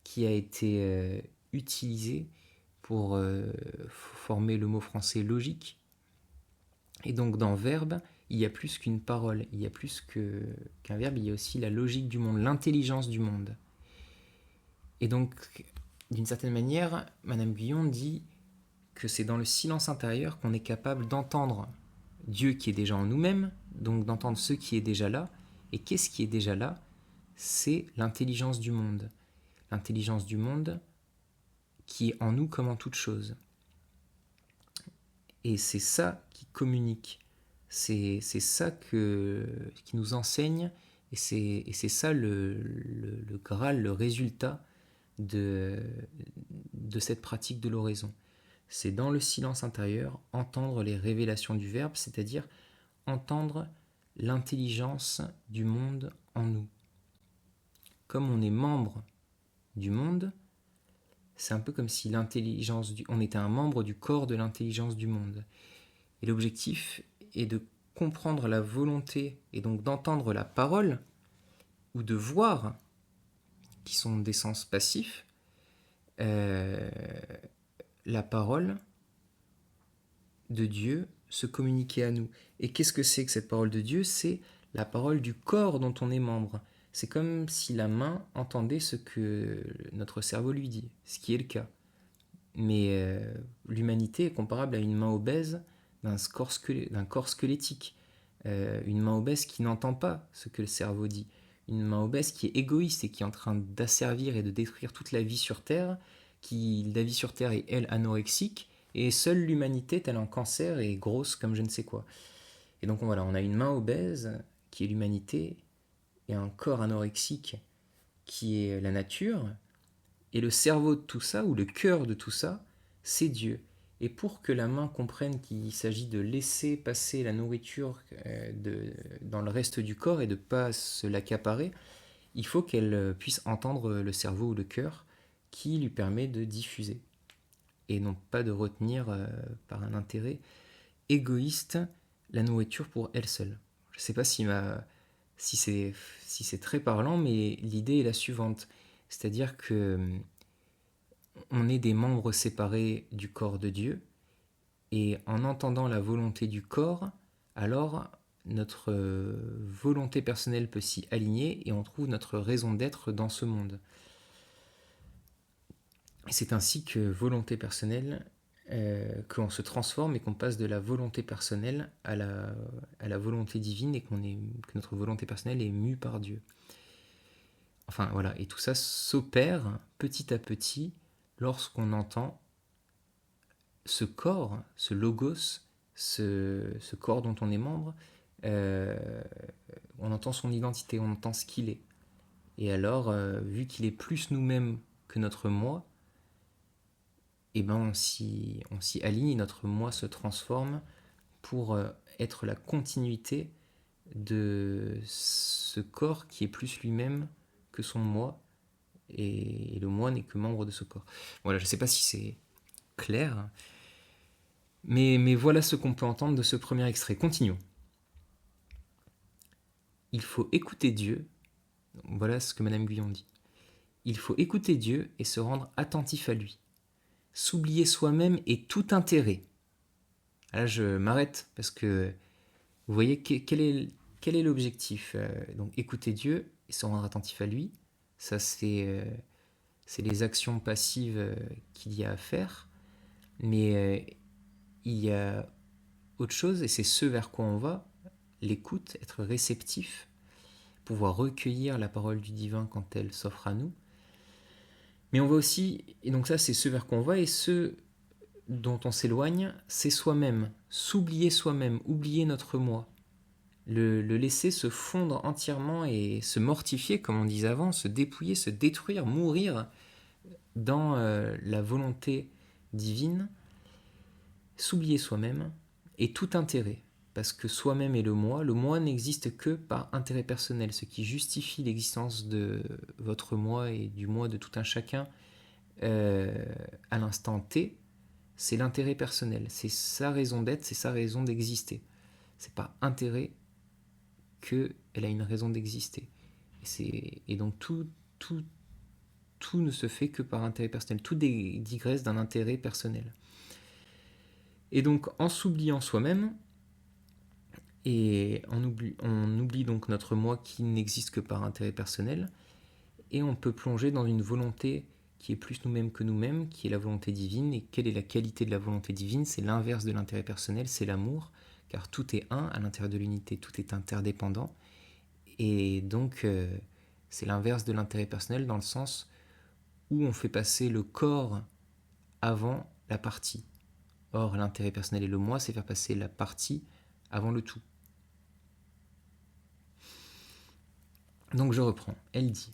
Speaker 1: qui a été utilisé pour former le mot français logique. Et donc dans verbe, il y a plus qu'une parole, il y a plus qu'un verbe, il y a aussi la logique du monde, l'intelligence du monde. Et donc, d'une certaine manière, Madame Guyon dit que c'est dans le silence intérieur qu'on est capable d'entendre Dieu qui est déjà en nous-mêmes, donc d'entendre ce qui est déjà là. Et qu'est-ce qui est déjà là? C'est l'intelligence du monde. L'intelligence du monde qui est en nous comme en toute chose. Et c'est ça qui communique. C'est ça qui nous enseigne. Et c'est ça le Graal, le résultat de cette pratique de l'oraison. C'est dans le silence intérieur entendre les révélations du Verbe, c'est-à-dire entendre l'intelligence du monde en nous. Comme on est membre du monde, c'est un peu comme si on était un membre du corps de l'intelligence du monde. Et l'objectif est de comprendre la volonté et donc d'entendre la parole ou de voir, qui sont des sens passifs, la parole de Dieu se communiquer à nous. Et qu'est-ce que c'est que cette parole de Dieu ? C'est la parole du corps dont on est membre. C'est comme si la main entendait ce que notre cerveau lui dit, ce qui est le cas. Mais l'humanité est comparable à une main obèse d'un corps squelettique. Une main obèse qui n'entend pas ce que le cerveau dit. Une main obèse qui est égoïste et qui est en train d'asservir et de détruire toute la vie sur Terre, la vie sur Terre est, elle, anorexique, et seule l'humanité, telle un cancer, est grosse comme je ne sais quoi. Et donc voilà, on a une main obèse, qui est l'humanité, et un corps anorexique, qui est la nature, et le cerveau de tout ça, ou le cœur de tout ça, c'est Dieu. Et pour que la main comprenne qu'il s'agit de laisser passer la nourriture dans le reste du corps et de ne pas se l'accaparer, il faut qu'elle puisse entendre le cerveau ou le cœur qui lui permet de diffuser. Et non pas de retenir par un intérêt égoïste la nourriture pour elle seule. Je ne sais pas si c'est très parlant, mais l'idée est la suivante. C'est-à-dire que on est des membres séparés du corps de Dieu, et en entendant la volonté du corps, alors notre volonté personnelle peut s'y aligner et on trouve notre raison d'être dans ce monde. Et c'est ainsi que volonté personnelle, qu'on se transforme et qu'on passe de la volonté personnelle à la volonté divine, et que notre volonté personnelle est mue par Dieu. Enfin voilà, et tout ça s'opère petit à petit lorsqu'on entend ce corps, ce logos, ce corps dont on est membre, on entend son identité, on entend ce qu'il est. Et alors, vu qu'il est plus nous-mêmes que notre moi, eh ben on s'y aligne, notre moi se transforme pour être la continuité de ce corps qui est plus lui-même que son moi, et le moi n'est que membre de ce corps. Voilà, je ne sais pas si c'est clair, mais voilà ce qu'on peut entendre de ce premier extrait. Continuons. Il faut écouter Dieu. Voilà ce que Madame Guyon dit. Il faut écouter Dieu et se rendre attentif à lui. S'oublier soi-même et tout intérêt. Là, je m'arrête parce que vous voyez quel est l'objectif. Donc, écouter Dieu et se rendre attentif à lui. Ça, c'est les actions passives qu'il y a à faire. Mais il y a autre chose, et c'est ce vers quoi on va, l'écoute, être réceptif, pouvoir recueillir la parole du divin quand elle s'offre à nous. Mais on va aussi, et donc ça c'est ce vers quoi on va, et ce dont on s'éloigne, c'est soi-même, s'oublier soi-même, oublier notre moi, le laisser se fondre entièrement et se mortifier, comme on disait avant, se dépouiller, se détruire, mourir dans la volonté divine, s'oublier soi-même et tout intérêt, parce que soi-même et le moi n'existe que par intérêt personnel, ce qui justifie l'existence de votre moi et du moi de tout un chacun à l'instant T, c'est l'intérêt personnel, c'est sa raison d'être, c'est sa raison d'exister. C'est par intérêt qu'elle a une raison d'exister. Et donc tout ne se fait que par intérêt personnel, tout digresse d'un intérêt personnel. Et donc, en s'oubliant soi-même, et on oublie donc notre moi qui n'existe que par intérêt personnel, et on peut plonger dans une volonté qui est plus nous-mêmes que nous-mêmes, qui est la volonté divine. Et quelle est la qualité de la volonté divine ? C'est l'inverse de l'intérêt personnel, c'est l'amour, car tout est un, à l'intérieur de l'unité, tout est interdépendant. Et donc, c'est l'inverse de l'intérêt personnel dans le sens où on fait passer le corps avant la partie. Or, l'intérêt personnel et le moi, c'est faire passer la partie avant le tout. Donc je reprends. Elle dit,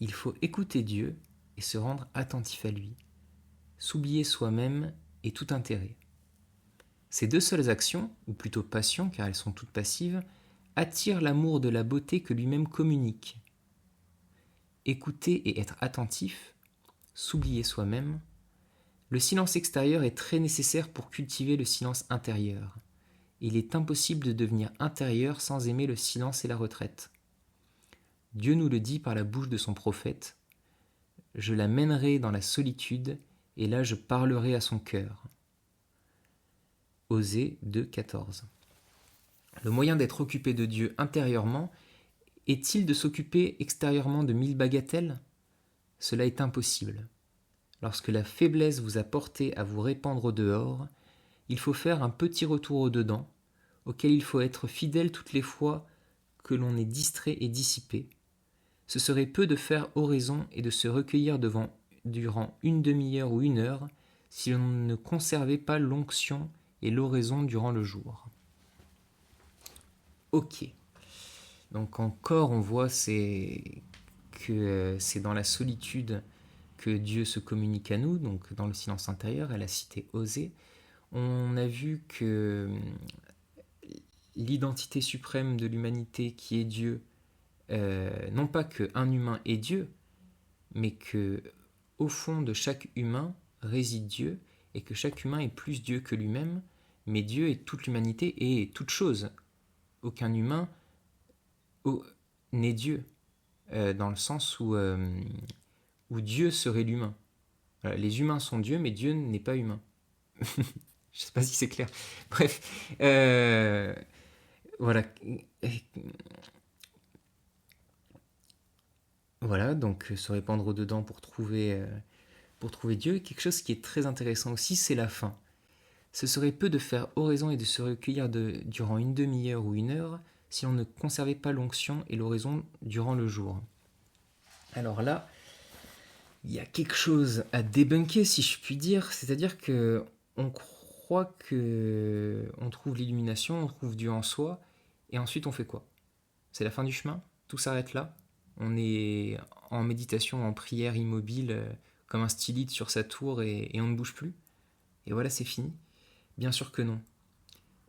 Speaker 1: il faut écouter Dieu et et se rendre attentif à lui, s'oublier soi-même et tout intérêt. Ces deux seules actions, ou plutôt passions car elles sont toutes passives, attirent l'amour de la beauté que lui-même communique. Écouter et être attentif, s'oublier soi-même, le silence extérieur est très nécessaire pour cultiver le silence intérieur. Il est impossible de devenir intérieur sans aimer le silence et la retraite. Dieu nous le dit par la bouche de son prophète. Je la mènerai dans la solitude, et là je parlerai à son cœur. Osée 2,14. Le moyen d'être occupé de Dieu intérieurement est-il de s'occuper extérieurement de 1000 bagatelles ? Cela est impossible. Lorsque la faiblesse vous a porté à vous répandre au dehors, il faut faire un petit retour au dedans, auquel il faut être fidèle toutes les fois que l'on est distrait et dissipé. Ce serait peu de faire oraison et de se recueillir durant une demi-heure ou 1 heure si l'on ne conservait pas l'onction et l'oraison durant le jour. Ok. Donc encore on voit que c'est dans la solitude que Dieu se communique à nous, donc dans le silence intérieur, elle a cité Osée. On a vu que l'identité suprême de l'humanité qui est Dieu, non pas qu'un humain est Dieu, mais que au fond de chaque humain réside Dieu, et que chaque humain est plus Dieu que lui-même, mais Dieu est toute l'humanité et toute chose. Aucun humain n'est Dieu, dans le sens où Dieu serait l'humain. Voilà, les humains sont Dieu, mais Dieu n'est pas humain. Je ne sais pas si c'est clair. Bref, voilà. Voilà, donc se répandre au-dedans pour trouver Dieu. Et quelque chose qui est très intéressant aussi, c'est la fin. Ce serait peu de faire oraison et de se recueillir durant une demi-heure ou 1 heure si on ne conservait pas l'onction et l'oraison durant le jour. Alors là, il y a quelque chose à débunker, si je puis dire, c'est-à-dire que on croit que on trouve l'illumination, on trouve Dieu en soi, et ensuite on fait quoi ? C'est la fin du chemin ? Tout s'arrête là ? On est en méditation, en prière immobile, comme un stylite sur sa tour, et on ne bouge plus ? Et voilà, c'est fini ? Bien sûr que non.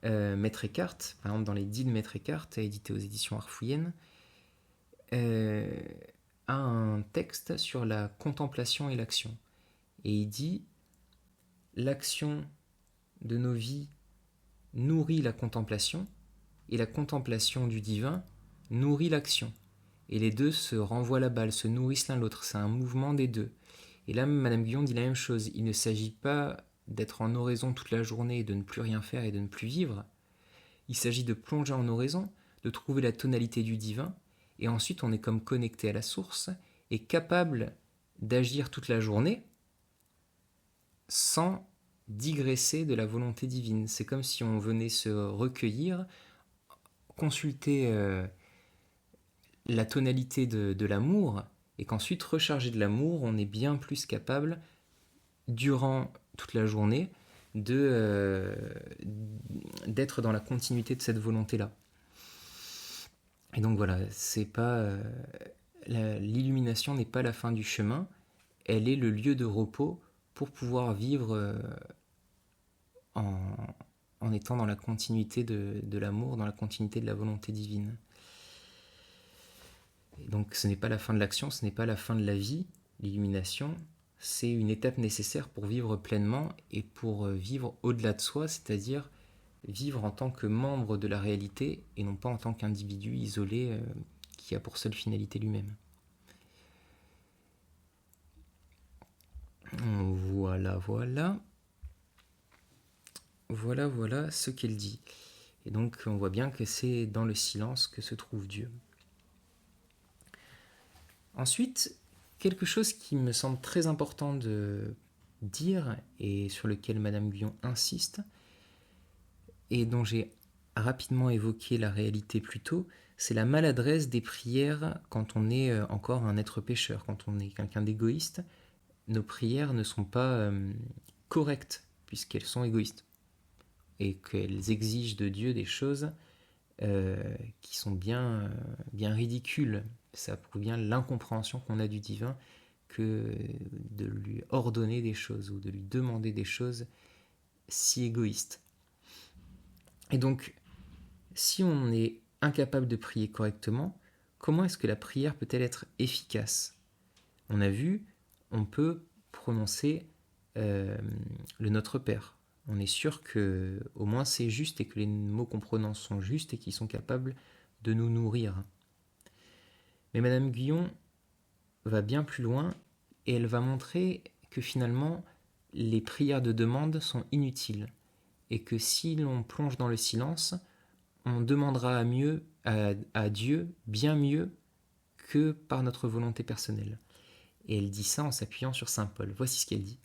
Speaker 1: Maître Eckhart, par exemple dans les 10 de Maître Eckhart, édité aux éditions Harfouyennes, a un texte sur la contemplation et l'action. Et il dit « L'action de nos vies nourrit la contemplation, et la contemplation du divin nourrit l'action. Et les deux se renvoient la balle, se nourrissent l'un l'autre, c'est un mouvement des deux. » Et là, Madame Guyon dit la même chose. Il ne s'agit pas d'être en oraison toute la journée et de ne plus rien faire et de ne plus vivre. Il s'agit de plonger en oraison, de trouver la tonalité du divin, et ensuite on est comme connecté à la source et capable d'agir toute la journée sans digresser de la volonté divine. C'est comme si on venait se recueillir, consulter la tonalité de l'amour, et qu'ensuite, rechargé de l'amour, on est bien plus capable, durant toute la journée, d'être dans la continuité de cette volonté-là. Et donc voilà, c'est pas l'illumination n'est pas la fin du chemin, elle est le lieu de repos pour pouvoir vivre en étant dans la continuité de l'amour, dans la continuité de la volonté divine. Et donc ce n'est pas la fin de l'action, ce n'est pas la fin de la vie, l'illumination, c'est une étape nécessaire pour vivre pleinement et pour vivre au-delà de soi, c'est-à-dire vivre en tant que membre de la réalité et non pas en tant qu'individu isolé qui a pour seule finalité lui-même. Voilà ce qu'elle dit. Et donc on voit bien que c'est dans le silence que se trouve Dieu. Ensuite, quelque chose qui me semble très important de dire et sur lequel Madame Guyon insiste, et dont j'ai rapidement évoqué la réalité plus tôt, c'est la maladresse des prières quand on est encore un être pécheur, quand on est quelqu'un d'égoïste. Nos prières ne sont pas correctes puisqu'elles sont égoïstes et qu'elles exigent de Dieu des choses qui sont bien ridicules. Ça prouve bien l'incompréhension qu'on a du divin, que de lui ordonner des choses ou de lui demander des choses si égoïstes. Et donc, si on est incapable de prier correctement, comment est-ce que la prière peut-elle être efficace ? On a vu, on peut prononcer le Notre Père. On est sûr que au moins c'est juste et que les mots qu'on prononce sont justes et qu'ils sont capables de nous nourrir. Mais Madame Guyon va bien plus loin et elle va montrer que finalement les prières de demande sont inutiles et que si l'on plonge dans le silence, on demandera à Dieu bien mieux que par notre volonté personnelle. Et elle dit ça en s'appuyant sur saint Paul. Voici ce qu'elle dit.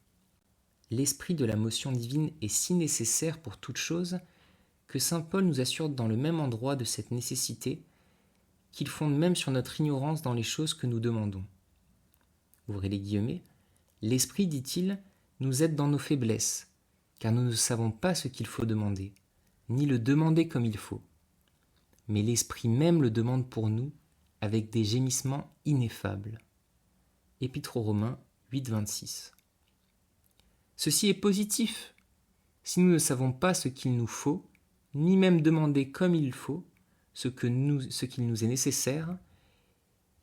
Speaker 1: L'esprit de la motion divine est si nécessaire pour toute chose que saint Paul nous assure dans le même endroit de cette nécessité qu'il fonde même sur notre ignorance dans les choses que nous demandons. Ouvrez les guillemets. L'esprit, dit-il, nous aide dans nos faiblesses, car nous ne savons pas ce qu'il faut demander, ni le demander comme il faut. Mais l'esprit même le demande pour nous avec des gémissements ineffables. Épître aux Romains 8, 26. Ceci est positif. Si nous ne savons pas ce qu'il nous faut, ni même demander comme il faut ce qu'il nous est nécessaire,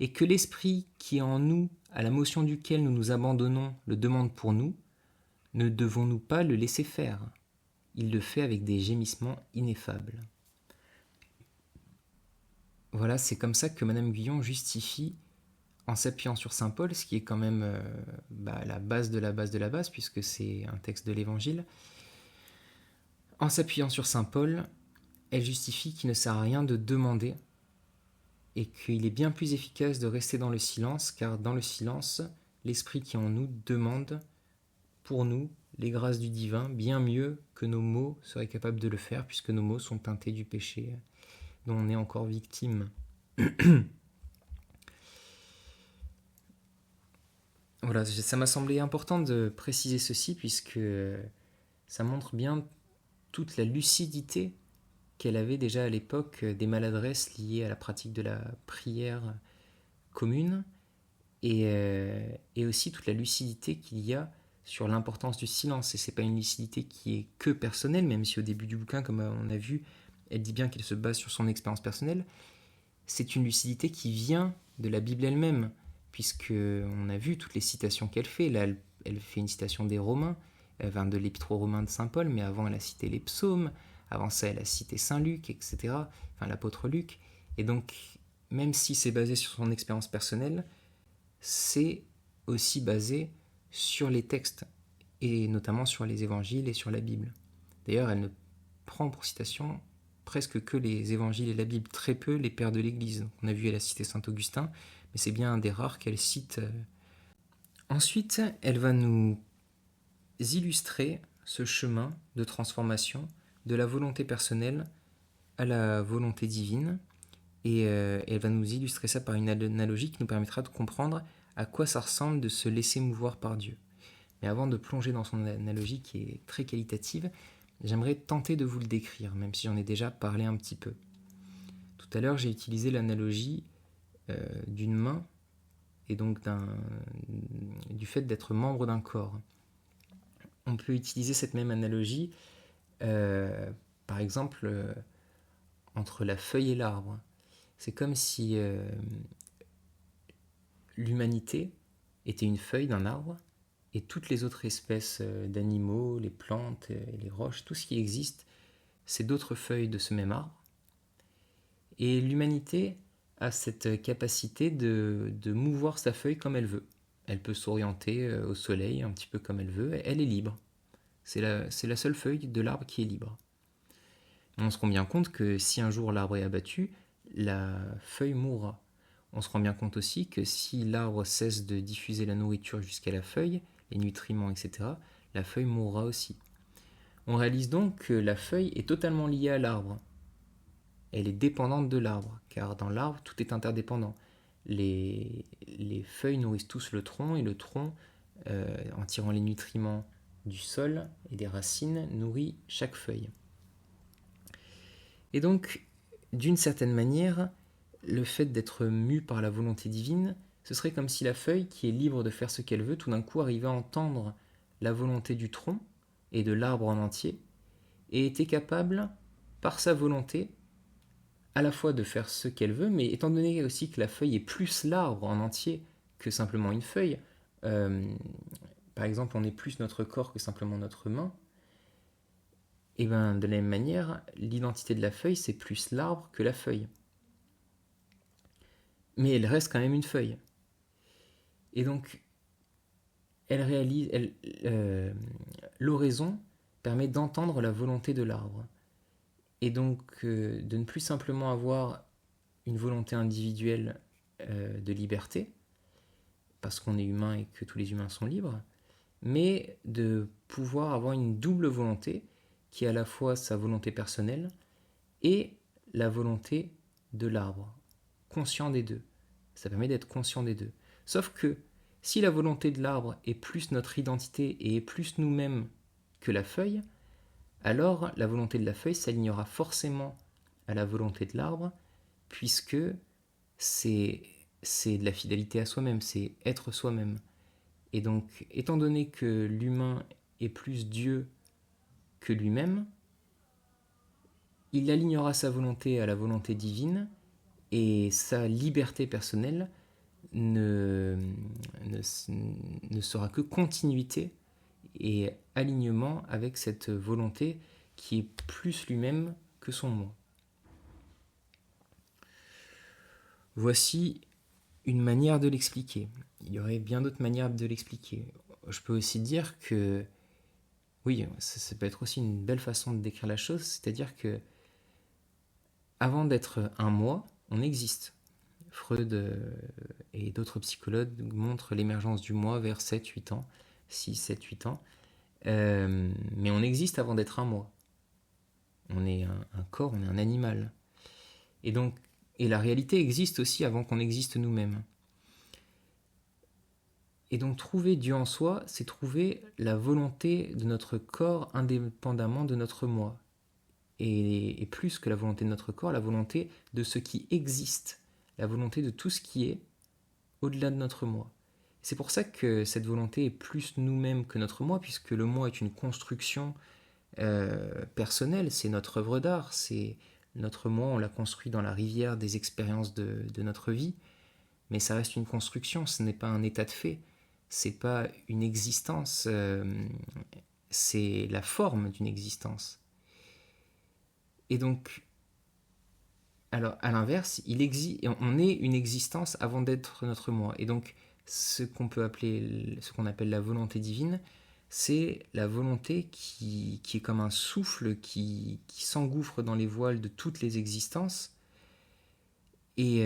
Speaker 1: et que l'esprit qui est en nous, à la motion duquel nous nous abandonnons, le demande pour nous, ne devons-nous pas le laisser faire ? Il le fait avec des gémissements ineffables. Voilà, c'est comme ça que Madame Guyon justifie, en s'appuyant sur saint Paul, ce qui est quand même la base de la base de la base, puisque c'est un texte de l'Évangile. En s'appuyant sur saint Paul, elle justifie qu'il ne sert à rien de demander et qu'il est bien plus efficace de rester dans le silence, car dans le silence, l'esprit qui est en nous demande pour nous les grâces du divin bien mieux que nos mots seraient capables de le faire, puisque nos mots sont teintés du péché dont on est encore victime. Voilà, ça m'a semblé important de préciser ceci, puisque ça montre bien toute la lucidité qu'elle avait déjà à l'époque des maladresses liées à la pratique de la prière commune, et aussi toute la lucidité qu'il y a sur l'importance du silence. Et c'est pas une lucidité qui est que personnelle, même si au début du bouquin, comme on a vu, elle dit bien qu'elle se base sur son expérience personnelle. C'est une lucidité qui vient de la Bible elle-même, puisqu'on a vu toutes les citations qu'elle fait. Là, elle fait une citation des Romains, de l'Épître aux Romains de saint Paul, mais avant elle a cité les psaumes, avant ça elle a cité saint Luc, etc., enfin l'apôtre Luc. Et donc, même si c'est basé sur son expérience personnelle, c'est aussi basé sur les textes, et notamment sur les évangiles et sur la Bible. D'ailleurs, elle ne prend pour citation presque que les évangiles et la Bible, très peu les pères de l'Église. On a vu, elle a cité saint Augustin, mais c'est bien un des rares qu'elle cite. Ensuite, elle va nous illustrer ce chemin de transformation de la volonté personnelle à la volonté divine, et elle va nous illustrer ça par une analogie qui nous permettra de comprendre à quoi ça ressemble de se laisser mouvoir par Dieu. Mais avant de plonger dans son analogie qui est très qualitative, j'aimerais tenter de vous le décrire, même si j'en ai déjà parlé un petit peu. Tout à l'heure, j'ai utilisé l'analogie d'une main, et donc du fait d'être membre d'un corps. On peut utiliser cette même analogie, par exemple, entre la feuille et l'arbre. C'est comme si l'humanité était une feuille d'un arbre, et toutes les autres espèces d'animaux, les plantes, les roches, tout ce qui existe, c'est d'autres feuilles de ce même arbre. Et l'humanité a cette capacité de mouvoir sa feuille comme elle veut. Elle peut s'orienter au soleil un petit peu comme elle veut, elle est libre. C'est la seule feuille de l'arbre qui est libre. On se rend bien compte que si un jour l'arbre est abattu, la feuille mourra. On se rend bien compte aussi que si l'arbre cesse de diffuser la nourriture jusqu'à la feuille, les nutriments, etc., la feuille mourra aussi. On réalise donc que la feuille est totalement liée à l'arbre. Elle est dépendante de l'arbre, car dans l'arbre, tout est interdépendant. Les feuilles nourrissent tous le tronc, et le tronc, en tirant les nutriments du sol et des racines, nourrit chaque feuille. Et donc, d'une certaine manière, le fait d'être mu par la volonté divine Ce serait comme si la feuille, qui est libre de faire ce qu'elle veut, tout d'un coup arrivait à entendre la volonté du tronc et de l'arbre en entier, et était capable, par sa volonté, à la fois de faire ce qu'elle veut, mais étant donné aussi que la feuille est plus l'arbre en entier que simplement une feuille, par exemple on est plus notre corps que simplement notre main, et bien de la même manière, l'identité de la feuille c'est plus l'arbre que la feuille. Mais elle reste quand même une feuille. Et donc, l'oraison permet d'entendre la volonté de l'arbre. Et donc, de ne plus simplement avoir une volonté individuelle de liberté, parce qu'on est humain et que tous les humains sont libres, mais de pouvoir avoir une double volonté, qui est à la fois sa volonté personnelle et la volonté de l'arbre, conscient des deux. Ça permet d'être conscient des deux. Sauf que si la volonté de l'arbre est plus notre identité et est plus nous-mêmes que la feuille, alors la volonté de la feuille s'alignera forcément à la volonté de l'arbre, puisque c'est de la fidélité à soi-même, c'est être soi-même. Et donc, étant donné que l'humain est plus Dieu que lui-même, il alignera sa volonté à la volonté divine, et sa liberté personnelle ne sera que continuité et alignement avec cette volonté qui est plus lui-même que son moi. Voici une manière de l'expliquer. Il y aurait bien d'autres manières de l'expliquer. Je peux aussi dire que, oui, ça peut être aussi une belle façon de décrire la chose, c'est-à-dire que avant d'être un moi, on existe. Freud et d'autres psychologues montrent l'émergence du moi vers 7-8 ans, 6-7-8 ans. Mais on existe avant d'être un moi. On est un corps, on est un animal. Et la réalité existe aussi avant qu'on existe nous-mêmes. Et donc trouver Dieu en soi, c'est trouver la volonté de notre corps indépendamment de notre moi. Et plus que la volonté de notre corps, la volonté de ce qui existe, la volonté de tout ce qui est au-delà de notre moi. C'est pour ça que cette volonté est plus nous-mêmes que notre moi, puisque le moi est une construction personnelle, c'est notre œuvre d'art, c'est notre moi, on l'a construit dans la rivière des expériences de notre vie, mais ça reste une construction, ce n'est pas un état de fait, c'est pas une existence, c'est la forme d'une existence. Et donc, alors à l'inverse, on est une existence avant d'être notre moi. Et donc, ce qu'on appelle la volonté divine, c'est la volonté qui est comme un souffle qui s'engouffre dans les voiles de toutes les existences. Et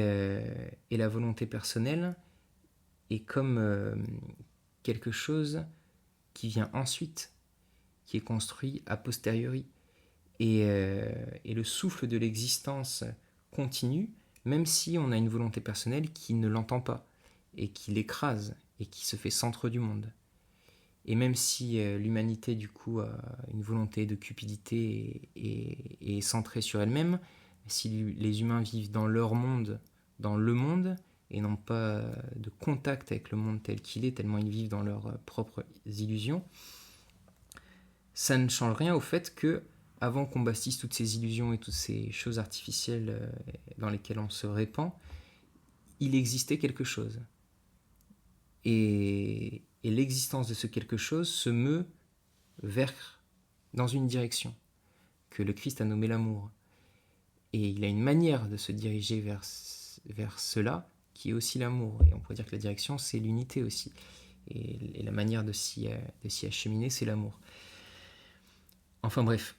Speaker 1: la volonté personnelle est comme quelque chose qui vient ensuite, qui est construit a posteriori. Et le souffle de l'existence continue, même si on a une volonté personnelle qui ne l'entend pas, et qui l'écrase, et qui se fait centre du monde. Et même si l'humanité, du coup, a une volonté de cupidité et est centrée sur elle-même, si les humains vivent dans leur monde, dans le monde, et n'ont pas de contact avec le monde tel qu'il est, tellement ils vivent dans leurs propres illusions, ça ne change rien au fait que, avant qu'on bâtisse toutes ces illusions et toutes ces choses artificielles dans lesquelles on se répand, il existait quelque chose. Et l'existence de ce quelque chose se meut dans une direction que le Christ a nommée l'amour. Et il a une manière de se diriger vers cela qui est aussi l'amour. Et on pourrait dire que la direction, c'est l'unité aussi. Et la manière de s'y acheminer, c'est l'amour. Enfin bref.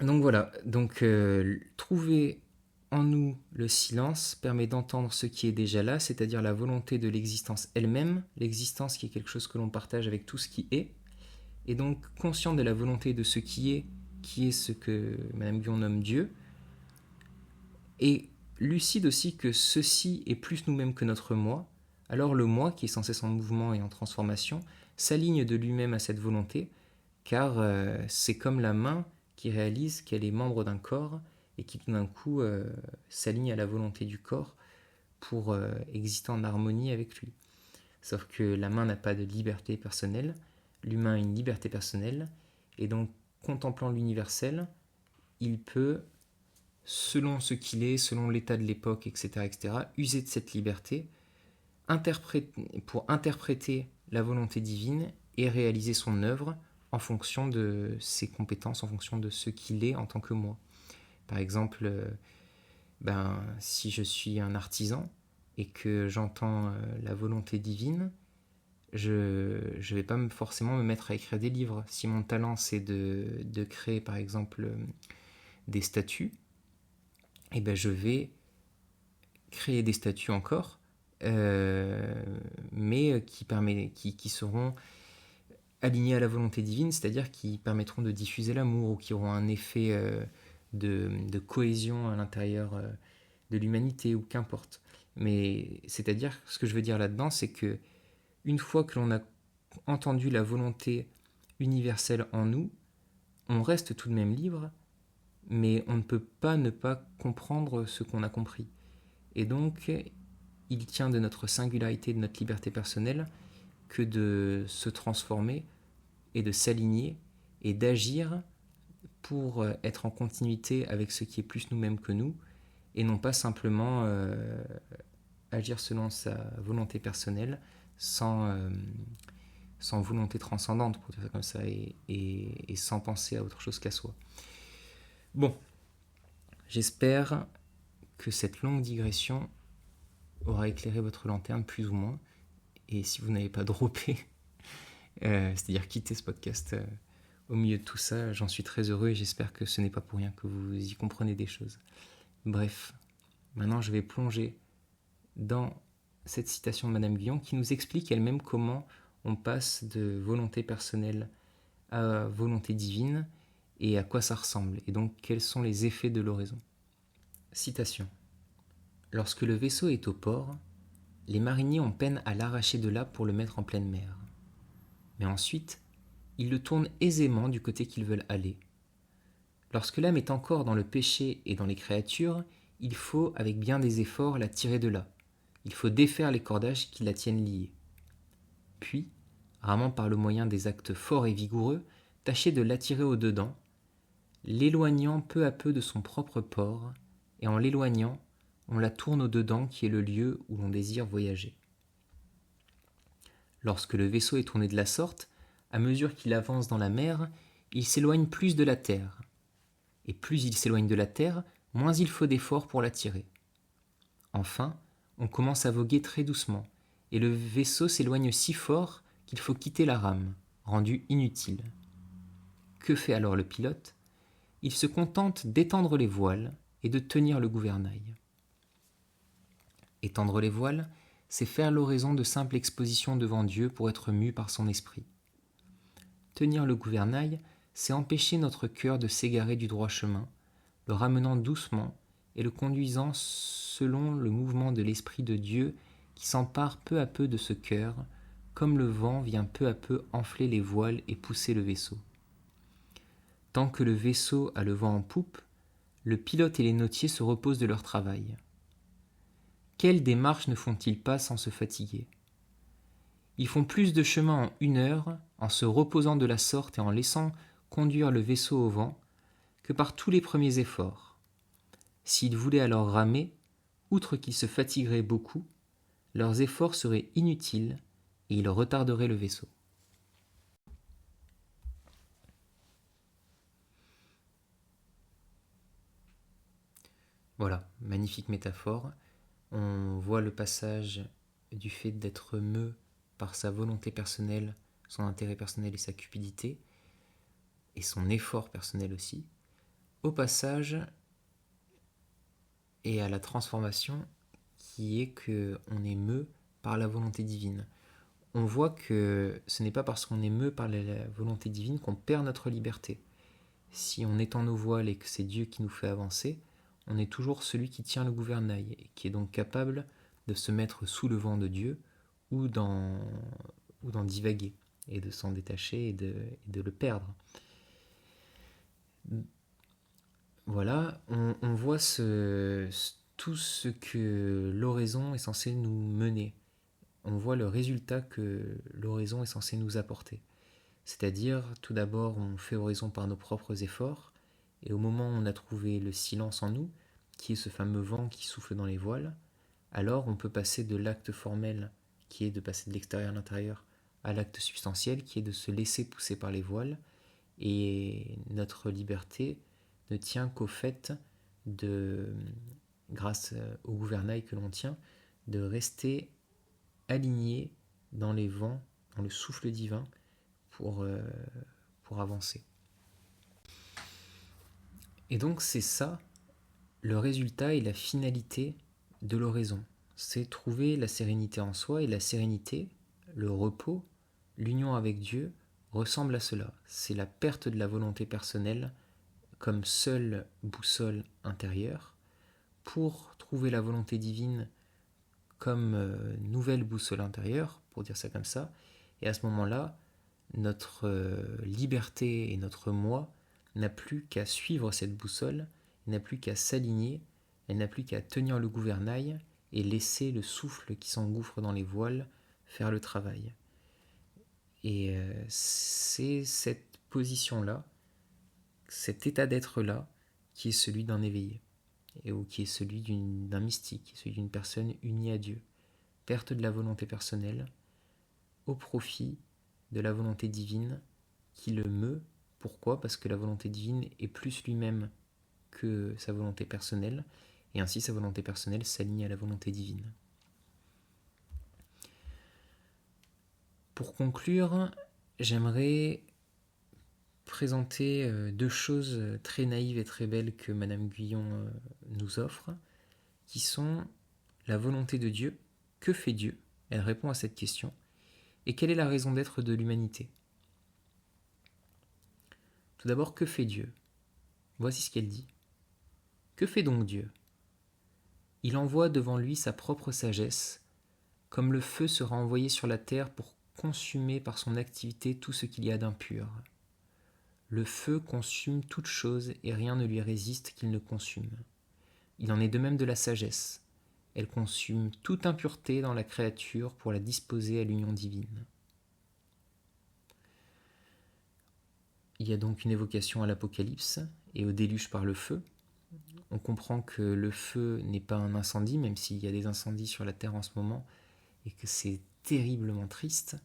Speaker 1: Donc voilà. Donc trouver en nous le silence permet d'entendre ce qui est déjà là, c'est-à-dire la volonté de l'existence elle-même, l'existence qui est quelque chose que l'on partage avec tout ce qui est, et donc conscient de la volonté de ce qui est ce que Madame Guyon nomme Dieu, et lucide aussi que ceci est plus nous-mêmes que notre moi, alors le moi, qui est sans cesse en mouvement et en transformation, s'aligne de lui-même à cette volonté, car c'est comme la main qui réalise qu'elle est membre d'un corps, et qui tout d'un coup s'aligne à la volonté du corps pour exister en harmonie avec lui. Sauf que la main n'a pas de liberté personnelle, l'humain a une liberté personnelle, et donc contemplant l'universel, il peut, selon ce qu'il est, selon l'état de l'époque, etc., user de cette liberté pour interpréter la volonté divine et réaliser son œuvre en fonction de ses compétences, en fonction de ce qu'il est en tant que moi. Par exemple, si je suis un artisan et que j'entends la volonté divine, je ne vais pas forcément me mettre à écrire des livres. Si mon talent c'est de créer par exemple des statues, je vais créer des statues encore, mais qui seront alignées à la volonté divine, c'est-à-dire qui permettront de diffuser l'amour ou qui auront un effet de cohésion à l'intérieur de l'humanité ou qu'importe. Mais c'est-à-dire, ce que je veux dire là-dedans, c'est que une fois que l'on a entendu la volonté universelle en nous, on reste tout de même libre, mais on ne peut pas ne pas comprendre ce qu'on a compris. Et donc, il tient de notre singularité, de notre liberté personnelle, que de se transformer et de s'aligner et d'agir pour être en continuité avec ce qui est plus nous-mêmes que nous, et non pas simplement agir selon sa volonté personnelle, sans volonté transcendante, pour dire ça comme ça, et sans penser à autre chose qu'à soi. Bon, j'espère que cette longue digression aura éclairé votre lanterne, plus ou moins, et si vous n'avez pas droppé, c'est-à-dire quitté ce podcast au milieu de tout ça, j'en suis très heureux et j'espère que ce n'est pas pour rien que vous y comprenez des choses. Bref, maintenant je vais plonger dans cette citation de Madame Guyon qui nous explique elle-même comment on passe de volonté personnelle à volonté divine et à quoi ça ressemble, et donc quels sont les effets de l'oraison. Citation. Lorsque le vaisseau est au port, les mariniers ont peine à l'arracher de là pour le mettre en pleine mer. Mais ensuite, ils le tournent aisément du côté qu'ils veulent aller. Lorsque l'âme est encore dans le péché et dans les créatures, il faut, avec bien des efforts, la tirer de là. Il faut défaire les cordages qui la tiennent liée. Puis, ramant par le moyen des actes forts et vigoureux, tâcher de l'attirer au-dedans, l'éloignant peu à peu de son propre port, et en l'éloignant, on la tourne au-dedans qui est le lieu où l'on désire voyager. Lorsque le vaisseau est tourné de la sorte, à mesure qu'il avance dans la mer, il s'éloigne plus de la terre. Et plus il s'éloigne de la terre, moins il faut d'efforts pour l'attirer. Enfin, on commence à voguer très doucement, et le vaisseau s'éloigne si fort qu'il faut quitter la rame, rendue inutile. Que fait alors le pilote ? Il se contente d'étendre les voiles et de tenir le gouvernail. Étendre les voiles, c'est faire l'oraison de simple exposition devant Dieu pour être mu par son esprit. Tenir le gouvernail, c'est empêcher notre cœur de s'égarer du droit chemin, le ramenant doucement et le conduisant selon le mouvement de l'Esprit de Dieu qui s'empare peu à peu de ce cœur, comme le vent vient peu à peu enfler les voiles et pousser le vaisseau. Tant que le vaisseau a le vent en poupe, le pilote et les nautiers se reposent de leur travail. Quelle démarche ne font-ils pas sans se fatiguer ? Ils font plus de chemin en 1 heure, en se reposant de la sorte et en laissant conduire le vaisseau au vent, que par tous les premiers efforts. S'ils voulaient alors ramer, outre qu'ils se fatigueraient beaucoup, leurs efforts seraient inutiles et ils retarderaient le vaisseau. Voilà, magnifique métaphore. On voit le passage du fait d'être meu par sa volonté personnelle, son intérêt personnel et sa cupidité, et son effort personnel aussi, au passage et à la transformation qui est qu'on est meu par la volonté divine. On voit que ce n'est pas parce qu'on est meu par la volonté divine qu'on perd notre liberté. Si on étend nos voiles et que c'est Dieu qui nous fait avancer, on est toujours celui qui tient le gouvernail et qui est donc capable de se mettre sous le vent de Dieu ou d'en divaguer et de s'en détacher et de le perdre. Voilà, on voit tout tout ce que l'oraison est censée nous mener. On voit le résultat que l'oraison est censée nous apporter. C'est-à-dire, tout d'abord, on fait oraison par nos propres efforts, et au moment où on a trouvé le silence en nous, qui est ce fameux vent qui souffle dans les voiles, alors on peut passer de l'acte formel, qui est de passer de l'extérieur à l'intérieur, à l'acte substantiel, qui est de se laisser pousser par les voiles, et notre liberté ne tient qu'au fait de, grâce au gouvernail que l'on tient, de rester aligné dans les vents, dans le souffle divin, pour avancer. Et donc c'est ça, le résultat et la finalité de l'oraison. C'est trouver la sérénité en soi, et la sérénité, le repos, l'union avec Dieu ressemble à cela. C'est la perte de la volonté personnelle comme seule boussole intérieure pour trouver la volonté divine comme nouvelle boussole intérieure, pour dire ça comme ça. Et à ce moment-là, notre liberté et notre moi n'a plus qu'à suivre cette boussole, n'a plus qu'à s'aligner, elle n'a plus qu'à tenir le gouvernail et laisser le souffle qui s'engouffre dans les voiles faire le travail. Et c'est cette position-là, cet état d'être-là, qui est celui d'un éveillé, ou qui est celui d'un mystique, celui d'une personne unie à Dieu. Perte de la volonté personnelle au profit de la volonté divine qui le meut. Pourquoi ? Parce que la volonté divine est plus lui-même que sa volonté personnelle, et ainsi sa volonté personnelle s'aligne à la volonté divine. Pour conclure, j'aimerais présenter deux choses très naïves et très belles que Madame Guyon nous offre, qui sont la volonté de Dieu. Que fait Dieu ? Elle répond à cette question. Et quelle est la raison d'être de l'humanité ? Tout d'abord, que fait Dieu ? Voici ce qu'elle dit. Que fait donc Dieu ? Il envoie devant lui sa propre sagesse, comme le feu sera envoyé sur la terre pour consumer par son activité tout ce qu'il y a d'impur. Le feu consume toute chose et rien ne lui résiste qu'il ne consume. Il en est de même de la sagesse. Elle consume toute impureté dans la créature pour la disposer à l'union divine. Il y a donc une évocation à l'Apocalypse et au déluge par le feu. On comprend que le feu n'est pas un incendie, même s'il y a des incendies sur la terre en ce moment, et que c'est terriblement triste.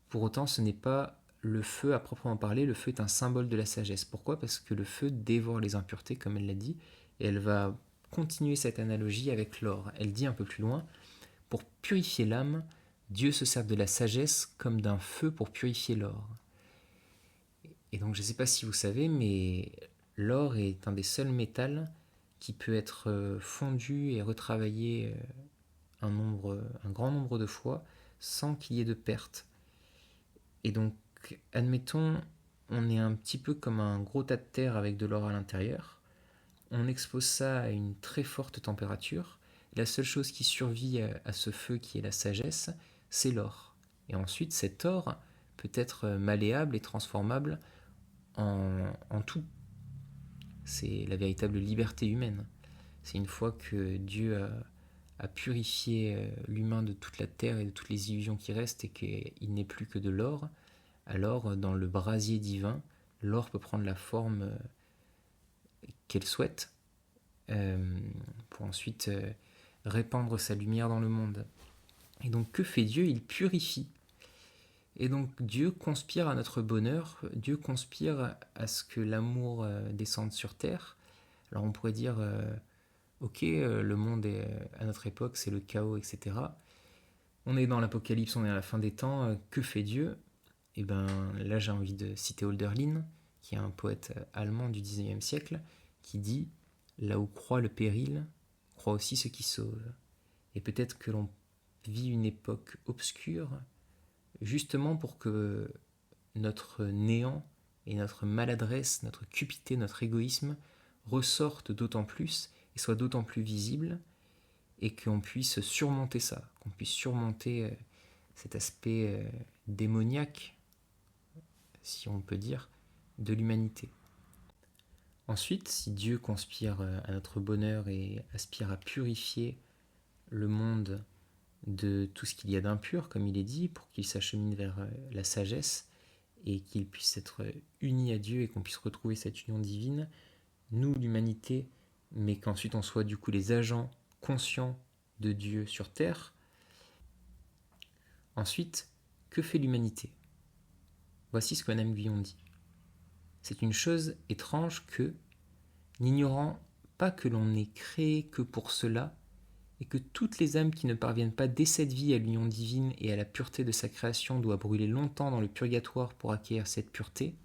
Speaker 1: Pour autant, ce n'est pas le feu à proprement parler, le feu est un symbole de la sagesse. Pourquoi ? Parce que le feu dévore les impuretés, comme elle l'a dit, et elle va continuer cette analogie avec l'or. Elle dit un peu plus loin, pour purifier l'âme, Dieu se sert de la sagesse comme d'un feu pour purifier l'or. Et donc je ne sais pas si vous savez, mais l'or est un des seuls métals qui peut être fondu et retravaillé un grand nombre de fois sans qu'il y ait de perte. Et donc, admettons, on est un petit peu comme un gros tas de terre avec de l'or à l'intérieur. On expose ça à une très forte température. La seule chose qui survit à ce feu qui est la sagesse, c'est l'or. Et ensuite, cet or peut être malléable et transformable en tout. C'est la véritable liberté humaine. C'est une fois que Dieu a purifié l'humain de toute la terre et de toutes les illusions qui restent et qu'il n'est plus que de l'or, alors dans le brasier divin, l'or peut prendre la forme qu'elle souhaite pour ensuite répandre sa lumière dans le monde. Et donc que fait Dieu ? Il purifie. Et donc Dieu conspire à notre bonheur, Dieu conspire à ce que l'amour descende sur terre. Alors on pourrait dire, ok, le monde est, à notre époque, c'est le chaos, etc. On est dans l'Apocalypse, on est à la fin des temps, que fait Dieu ? Et bien là j'ai envie de citer Hölderlin, qui est un poète allemand du 19e siècle, qui dit « Là où croit le péril, croit aussi ce qui sauve ». Et peut-être que l'on vit une époque obscure, justement pour que notre néant et notre maladresse, notre cupidité, notre égoïsme ressortent d'autant plus et soient d'autant plus visibles, et qu'on puisse surmonter ça, qu'on puisse surmonter cet aspect démoniaque, si on peut dire, de l'humanité. Ensuite, si Dieu conspire à notre bonheur et aspire à purifier le monde de tout ce qu'il y a d'impur, comme il est dit, pour qu'il s'achemine vers la sagesse et qu'il puisse être uni à Dieu et qu'on puisse retrouver cette union divine, nous, l'humanité, mais qu'ensuite on soit du coup les agents conscients de Dieu sur terre. Ensuite, que fait l'humanité ? Voici ce que Madame Guyon dit. C'est une chose étrange que, n'ignorant pas que l'on n'est créé que pour cela, et que toutes les âmes qui ne parviennent pas dès cette vie à l'union divine et à la pureté de sa création doivent brûler longtemps dans le purgatoire pour acquérir cette pureté,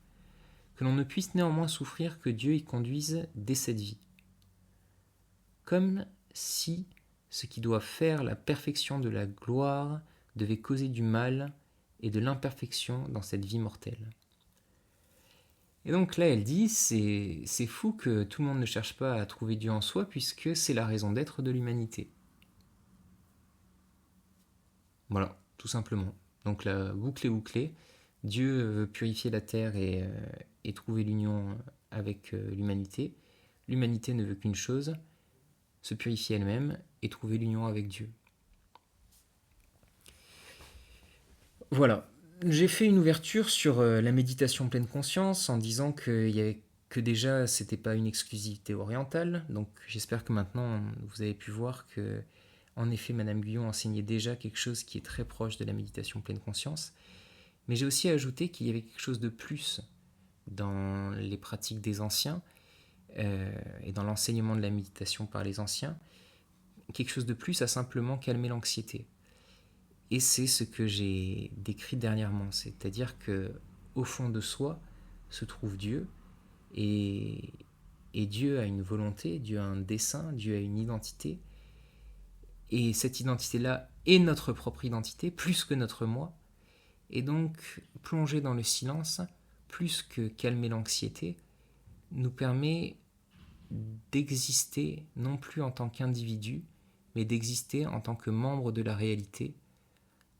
Speaker 1: que l'on ne puisse néanmoins souffrir que Dieu y conduise dès cette vie. Comme si ce qui doit faire la perfection de la gloire devait causer du mal et de l'imperfection dans cette vie mortelle. Et donc là, elle dit, c'est fou que tout le monde ne cherche pas à trouver Dieu en soi, puisque c'est la raison d'être de l'humanité. Voilà, tout simplement. Donc la boucle est bouclée. Dieu veut purifier la terre et trouver l'union avec l'humanité. L'humanité ne veut qu'une chose, se purifier elle-même et trouver l'union avec Dieu. Voilà. J'ai fait une ouverture sur la méditation pleine conscience en disant que déjà c'était pas une exclusivité orientale. Donc j'espère que maintenant vous avez pu voir que en effet Madame Guyon enseignait déjà quelque chose qui est très proche de la méditation pleine conscience. Mais j'ai aussi ajouté qu'il y avait quelque chose de plus dans les pratiques des anciens et dans l'enseignement de la méditation par les anciens, quelque chose de plus à simplement calmer l'anxiété. Et c'est ce que j'ai décrit dernièrement, c'est-à-dire que au fond de soi se trouve Dieu, et Dieu a une volonté, Dieu a un dessein, Dieu a une identité, et cette identité-là est notre propre identité, plus que notre moi, et donc plonger dans le silence, plus que calmer l'anxiété, nous permet d'exister non plus en tant qu'individu, mais d'exister en tant que membre de la réalité,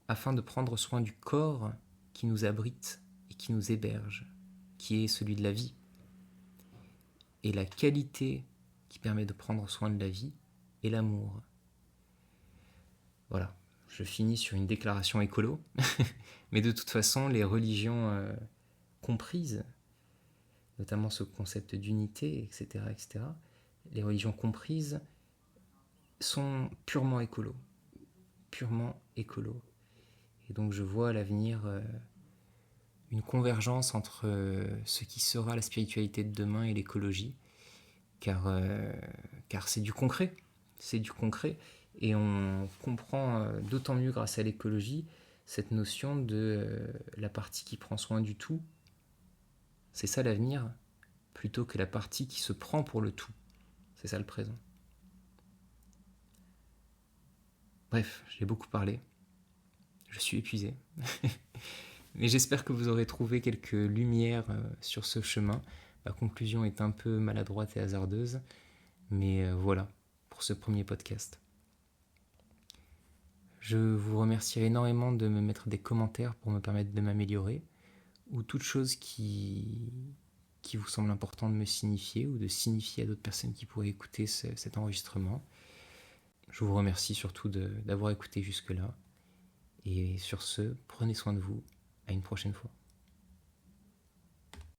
Speaker 1: afin de prendre soin du corps qui nous abrite et qui nous héberge, qui est celui de la vie. Et la qualité qui permet de prendre soin de la vie est l'amour. Voilà, je finis sur une déclaration écolo, mais de toute façon, les religions comprises, notamment ce concept d'unité, etc., les religions comprises sont purement écolo. Et donc je vois à l'avenir une convergence entre ce qui sera la spiritualité de demain et l'écologie, car c'est du concret, et on comprend d'autant mieux grâce à l'écologie cette notion de la partie qui prend soin du tout, c'est ça l'avenir, plutôt que la partie qui se prend pour le tout, c'est ça le présent. Bref, j'ai beaucoup parlé. Je suis épuisé. Mais j'espère que vous aurez trouvé quelques lumières sur ce chemin. Ma conclusion est un peu maladroite et hasardeuse. Mais voilà, pour ce premier podcast. Je vous remercie énormément de me mettre des commentaires pour me permettre de m'améliorer. Ou toute chose qui vous semble important de me signifier ou de signifier à d'autres personnes qui pourraient écouter cet enregistrement. Je vous remercie surtout d'avoir écouté jusque-là. Et sur ce, prenez soin de vous. À une prochaine fois.